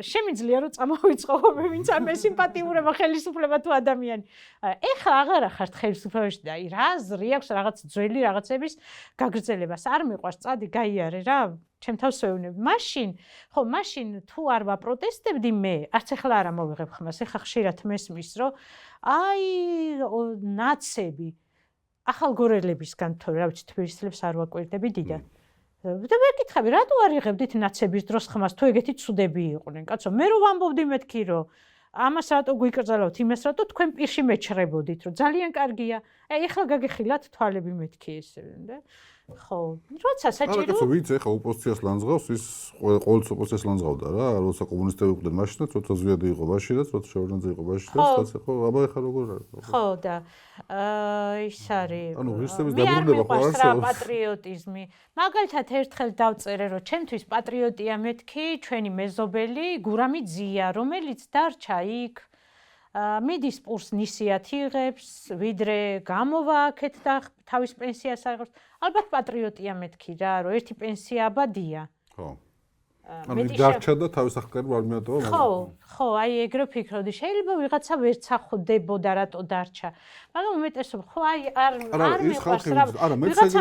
შემიძლია რომ წამოვიწყო მე ვინც არ მესიმპათიურება ხელისუფლება თუ ადამიანი. ეხლა აღარა ხართ ხელისუფლებაში და აი რა აზრი აქვს რაღაც ძველი რაღაცების გაგრძელებას. არ მიყვარს წადი გაიარე რა. ჩემ თავს ვეუბნებ. მაშინ თუ არ ვაპროტესტებდი მე, არც ახლა არ ამოვიღებ ხმას. ეხლა ხშირად მესმის რომ აი ნაცები ახალგორელებისგან თორე რა ვიცი თბილისელებს არ ვაკვირდები დიდა. და მეკითხები, რატო არ იღებდით ნაცების დროს ხმას თუ ეგეთი ცუდები იყვნენ? კაცო, მე რო ვამბობდი მეთქი რომ ამას რატო გვიკრძალავთ, იმას რატო თქვენ პირში მეჩრებოდით, რომ ძალიან კარგია. ეხლა გაგეხილათ თვალები მეთქი ესე, და ხო, როცა საჭირო. არა, ვიცი, ეხლა ოპოზიციას ლანძღავს, ის ყოველთვის ოპოზიციას ლანძღავდა რა, როცა კომუნისტები იყვნენ მაშინაც, როცა ზვიადი იყო მაშინაც, როცა შევარდნაძე იყო მაშინაც, რაც ხო, აბა ეხლა როგორ არის? ხო, და ის არის. ანუ ღირსების დაბრუნება ხო არის რა პატრიოტიზმი. მაგალითად ერთხელ დავწერე, რომ ჩემთვის პატრიოტია მეთქი ჩვენი მეზობელი გურამი ძია, რომელიც დარჩა იქ. მიდის პურს ნისიათ იღებს, ვიდრე გამოვა აქეთ და თავის პენსიას აიღებს. ალბათ პატრიოტია მეთქი რა, რომ ერთი პენსია აბადია. ხო. ანუ დარჩა და თავის ახალგაზრდა არ მიატოვა. ხო, აი ეგრე ვფიქრობდი. შეიძლება ვიღაცა ვერც ახვდებოდა რატო დარჩა. მაგრამ უმეტესობა ხო აი არ მიყვარს რა.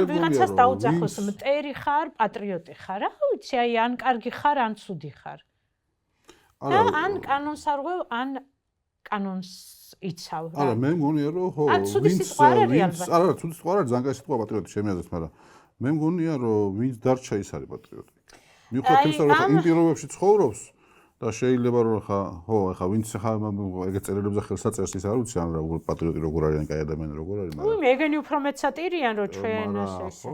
ვიღაცას დაუძახოს, მტერი ხარ, პატრიოტი ხარ. რა ვიცი, აი ან კარგი ხარ, ან ცუდი ხარ. ან კანონს არღვევ, ან კანონს იცავ რა. არა, მე მგონია რომ ხო, არა, ცუდი სიტყვა არ არის ალბათ. არა, ცუდი სიტყვა არ არის, ძალიან კაი სიტყვა პატრიოტი ჩემი აზრით, მაგრამ მე მგონია რომ ვინც დარჩა ის არის პატრიოტი. მიუხედავად იმისა, რომ ხა იმ პირობებში ცხოვრობს და შეიძლება რომ ხა ვინც ხა ეგეთ წერილებზე ხელს აწერს ის არ ვიცი ან რა პატრიოტი როგორ არის ან კაი ადამიანი როგორ არის, მაგრამ ეგენი უფრო მეც სატირიან რომ ჩვენ ასე.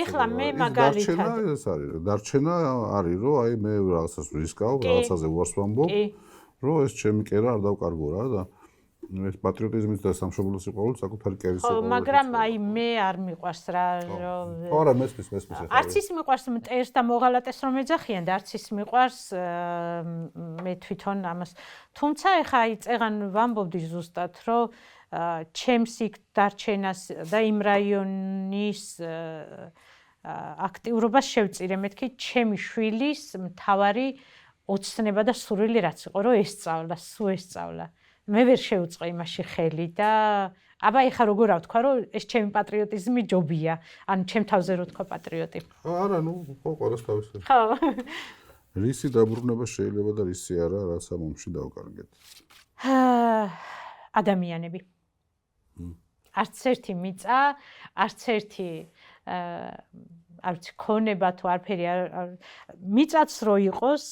ეხლა მე მაგალითად ეს არის, დარჩენა არის რომ აი მე რაღაცას ვისკავ, რაღაცაზე უარს ვამბობ. რომ ეს ჩემი კერა არ დავკარგო რა და ეს პატრიოტიზმის და სამშობლოს სიყვარულის საკუთარი კერის სიყვარული. ხო, მაგრამ აი მე არ მიყვარს რა რომ არა, მესმის ახლა. არც ის მიყვარს მტერს და მოღალატეს რომ ეძახიან და არც ის მიყვარს მე თვითონ ამას. თუმცა ეხა აი წეღან ვამბობდი ზუსტად რომ ჩემს იქ დარჩენას და იმ რაიონის აქტიურობას შევწირე მეთქი ჩემი შვილის მთავარი ოცნება და სურვილი რაც იყო რომ ესწავლა, სულ ესწავლა. მე ვერ შევუწყე იმაში ხელი და აბა ეხა როგორ ავთქვა რომ ეს ჩემი პატრიოტიზმი ჯობია, ანუ ჩემ თავზე რო თქვა პატრიოტი. არა, ნუ ხო, ყველას თავისი. ხო. რისი დაბრუნება შეიძლება და რისი არა, რაც ამ ომში დავკარგეთ? ადამიანები. არც ერთი მიწა, არც ერთი არ ვიცი, ქონება თუ არაფერი მიწაც რო იყოს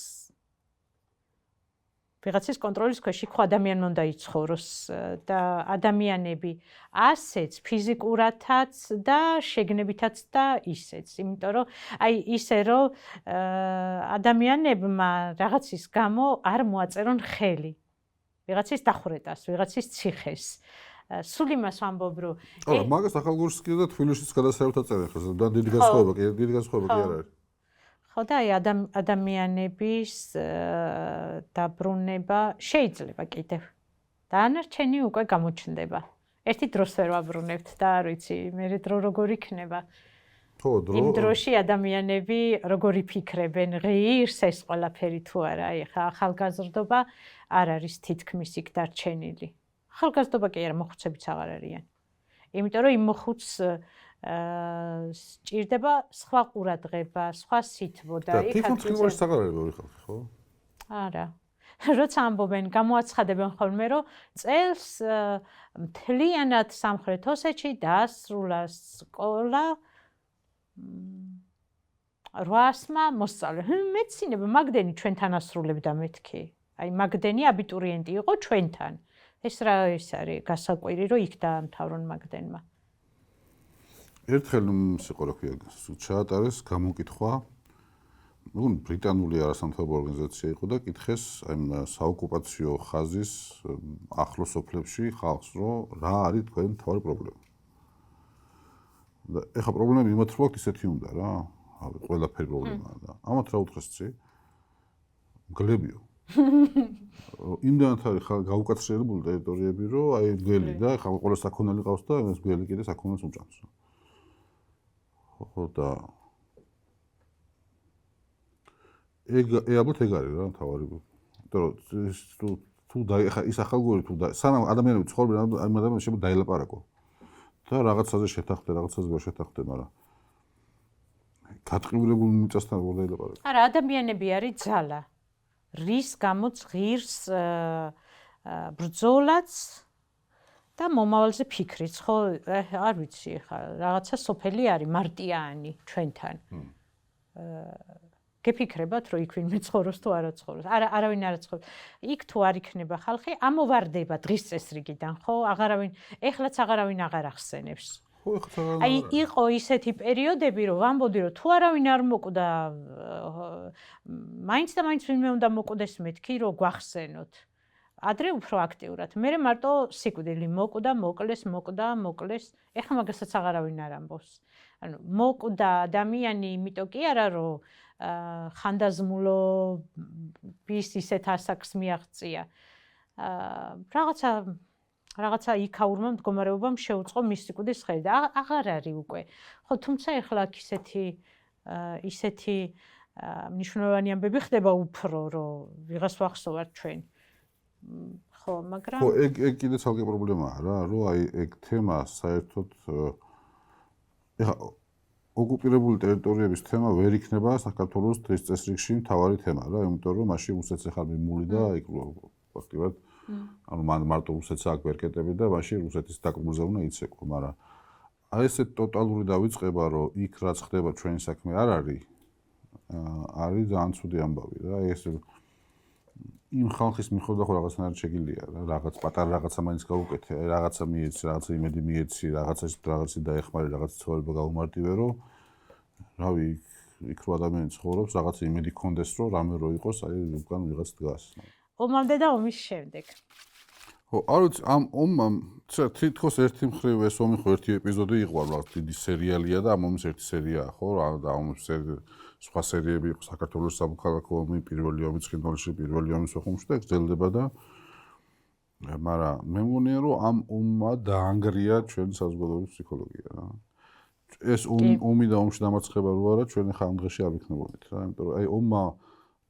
ვიღაცის კონტროლის ქვეშ იქ ადამიანმა უნდა იცხოვროს და ადამიანები ასეც ფიზიკურათაც და შეგნებითაც და ისეც, იმიტომ რომ აი ისე რომ ადამიანებმა რაღაცის გამო არ მოაწერონ ხელი ვიღაცის დახვრეტას, ვიღაცის ციხეს. სულ იმას ვამბობ რომ არა, მაგას ახალგორსკი და თბილისშიც გადასწრებთ აწერენ ხო და დიდი განსხვავება კი არ არის. ხო და აი ადამიანების დაბრუნება შეიძლება კიდევ. დანარჩენი უკვე გამოჩნდება. ერთი დროს ვერ ვაბრუნებთ და არ ვიცი, მერე დრო როგორ იქნება. ხო, დრო. იმ დროში ადამიანები როგორ იფიქრებენ, ღირს ეს ყველაფერი თუ არა, აი ხა ახალგაზრდობა არ არის თითქმის იქ დარჩენილი. ახალგაზრდობა კი არა, მოხუცებიც აღარ არიან. იმიტომ რომ იმ მოხუც სჭირდება სხვა ყურადღება, სხვა სითბო და იქ თვითონ წინვარში საგარეები ორი ხალხი, ხო? არა. როცა ამბობენ, გამოაცხადებენ ხოლმე, რომ წელს მთლიანად სამხრეთ ოსეთში დაასრულა სკოლა 800-მა მოსწავლე. მეცინება მაგდენი ჩვენთან ასრულებდა მეთქი. აი მაგდენი აბიტურიენტი იყო ჩვენთან. ეს რა ის არის გასაკვირი, რომ იქ დაამთავრონ მაგდენმა. ერთხელ სიყო რა ქვია, ჩაატარეს გამოკითხვა. ნუ ბრიტანული არასამთავრობო ორგანიზაცია იყო და კითხეს აი საოკუპაციო ხაზის ახლო სოფლებში ხალხს, რომ რა არის თქვენი მთავარი პრობლემა. და ეხა პრობლემები იმათ რო აქვს ისეთი უნდა რა. ავი ყველაფერი პრობლემაა და ამათ რა უთხრეს ცი? მგლებიო. იმდანაც არის გაუკაცრიელებული ტერიტორიები, რომ აი მგელი და ხა ყველა საქონელი ყავს და ეს მგელი კიდე საქონელს უჭამს. ხო და ალბათ ეგ არის რა თავარი. იმიტომ რომ თუ ხა ის ახალგორი თუ სანამ ადამიანები ცხოვრობენ, ამ ადამიანებს შეიძლება დაელაპარაკო. და რაღაცაზე შეთანხმდე, რაღაცაზე ვერ შეთანხმდე, მაგრამ გატყიურებული მიწასთან როგორ დაელაპარაკო? არა, ადამიანები არის ძალა. რის გამოც ღირს ბრძოლაც და მომავალზე ფიქრიც, ხო, არ ვიცი, ხა რაღაცა სოფელი არის მარტიანი ჩვენთან. გეფიქრებათ, რომ იქ ვინმე ცხოვრობს თუ არა ცხოვრობს. არავინ არ ცხოვრობს. იქ თუ არ იქნება ხალხი, ამოვარდება დღის წესრიგიდან, ხო? ეხლაც აღარავინ აღარ ახსენებს. ხო, ეხლა აი, იყო ისეთი პერიოდები, რომ ვამბოდი, რომ თუ არავინ არ მოკვდა, მაინც და მაინც ვინმე უნდა მოკვდეს მეთქი, რომ გვახსენოთ. ადრე უფრო აქტიურად. მე მარტო სიკვდილი მოკვდა, მოკლეს. ეხლა მაგასაც აღარავინ არ ამბობს. ანუ მოკვდა ადამიანი, იმიტომ კი არა, რომ ხანდაზმულობის ისეთ ასაკს მიაღწია. რაღაცა იქაურმა მდგომარეობამ შეუწყო მის სიკვდილის ხედი და აღარ არის უკვე. ხო, თუმცა ეხლა აქ ისეთი მნიშვნელოვანი ამბები ხდება უფრო, რომ ვიღას ვახსოვართ ჩვენ. ხო, მაგრამ ხო, ეგ კიდე ცალკე პრობლემაა რა, რომ აი ეგ თემა საერთოდ ეხა ოკუპირებული ტერიტორიების თემა ვერ იქნება საქართველოს დღის წესრიგში მთავარი თემა რა, იმიტომ რომ მაშინ რუსეთს ახალ მიმული და იქ ფაქტობრივად ანუ მარტო რუსეთს აქვს ბერკეტები და მაშინ რუსეთის დაკბურზე უნდა იცეკო, მაგრამ აი ესე ტოტალური დავიწყება, რომ იქ რაც ხდება ჩვენი საქმე არ არის ძალიან ცუდი ამბავი რა, ეს იმ ხალხის მიხედვით ხო რაღაცნაირად შეგიძლია რა, რაღაც პატარა რაღაცა მაინც გაუკეთე, რაღაცა მიეცი, რაღაცა იმედი მიეცი, რაღაცი დაეხმარე, რაღაცა ცხოვრება გაუმარტივე, რომ რავი, იქ რო ადამიანი ცხოვრობს, რაღაცა იმედი კონდეს, რომ რამე რო იყოს, აი უკან ვიღაც დგას. ომამდე და ომის შემდეგ. ხო, არ ვიცი, ამ ომამ თითქოს ერთი მხრივ ეს ომი ხო ერთი ეპიზოდი იყო, რაღაც დიდი სერიალია და ამ ომის ერთი სერიაა, ხო, და ამ სხვა სერიები იყო საქართველოს სამოქალაქო ომი, პირველი ომი ცხინვალში, პირველი ომი სოხუმში და გრძელდება და მაგრამ მე მგონია რომ ამ ომმა დაანგრია ჩვენი საზოგადოების ფსიქოლოგია რა. ეს ომი და ომში დამარცხება რო არა, ჩვენი ხანძღეში არ ვიქნებოდით რა, იმიტომ რომ აი ომმა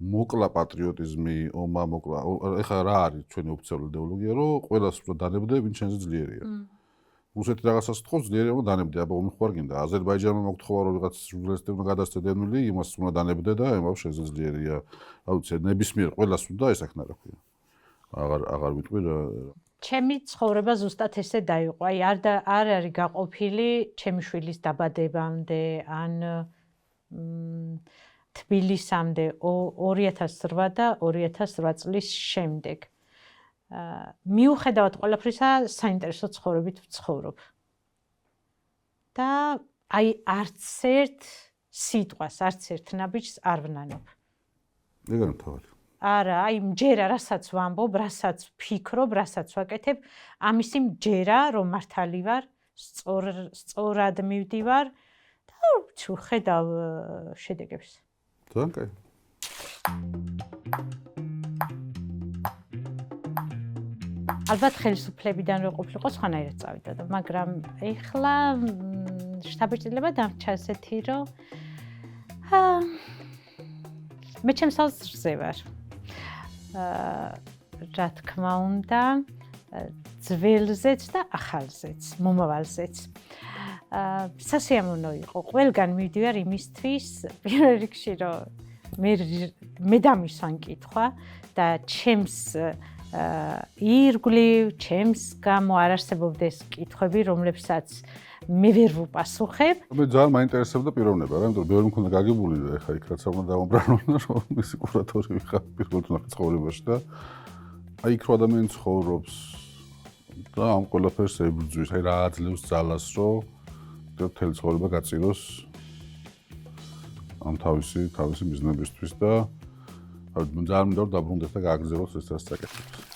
მოკლა პატრიოტიზმი, ომმა მოკლა, ეხლა რა არის ჩვენი ოფიციალური იდეოლოგია, რომ ყველას უნდა დანებდე, ვინ ჩვენზე ძლიერია. რუსეთი რაღაცას თხოვს, ძლიერია უნდა დანებდე, აბა ომი ხوار გინდა. აზერბაიჯანმა მოგთხოვა რომ ვიღაც ჟურნალისტები უნდა გადასცე დენული, იმას უნდა დანებდე და ემავ შენზე ძლიერია. რა ვიცი, ნებისმიერ ყველას უნდა ეს აქ რა ქვია. აღარ ვიტყვი რა. ჩემი ცხოვრება ზუსტად ესე დაიყო. აი არ არის გაყოფილი ჩემი შვილის დაბადებამდე ან თბილისამდე 2008 და 2008 წლის შემდეგ. მიუხედავად ყველაფრისა, საინტერესო ცხოვრებით ვცხოვრობ. და აი არც ერთ სიტყვას, არც ერთ ნაბიჯს არ ვნანობ. ეგარი თავად. არა, აი მჯერა, რასაც ვამბობ, რასაც ვფიქრობ, რასაც ვაკეთებ, ამისი მჯერა, რომ მართალი ვარ, სწორად მივდივარ და ვხედავ შედეგებს. ძალიან კაი. ალბათ ხელისუფლებიდან რო ყოფილიყო სხვანაირად წავიდა და მაგრამ ეხლა შტაბ-ბიჭდილება დამრჩა ასეთი რომ მე ჩემს ალზრზე ვარ. რა თქმა უნდა, ძველზეც და ახალზეც, მომავალზეც. სასიამოვნო იყო. ყველგან მივდივარ იმისთვის, პირველ რიგში რომ მე დამისვან კითხვა და ჩემს ირგვლივ, ჩემს გამო არ არსებობდეს კითხვები, რომლებსაც მე ვერ ვუპასუხებ. მე ძალიან მაინტერესებდა პიროვნება რა, იმიტომ რომ ბევრი მქონდა გაგებული და ეხა იქ რაც უნდა დავამბრანო, რომ მისი კურატორი ვიხარ პირველ ცხოვრებაში და აი იქ რო ადამიანი ცხოვრობს და ამ ყველაფერს ებრძვის, აი რა აძლევს ძალას, რომ მთელი ცხოვრება გაწიროს ამ თავისი მიზნებისთვის და ძალიან მინდა რომ დაბრუნდეს და გააგრძელოს ეს რაც საკეთებს.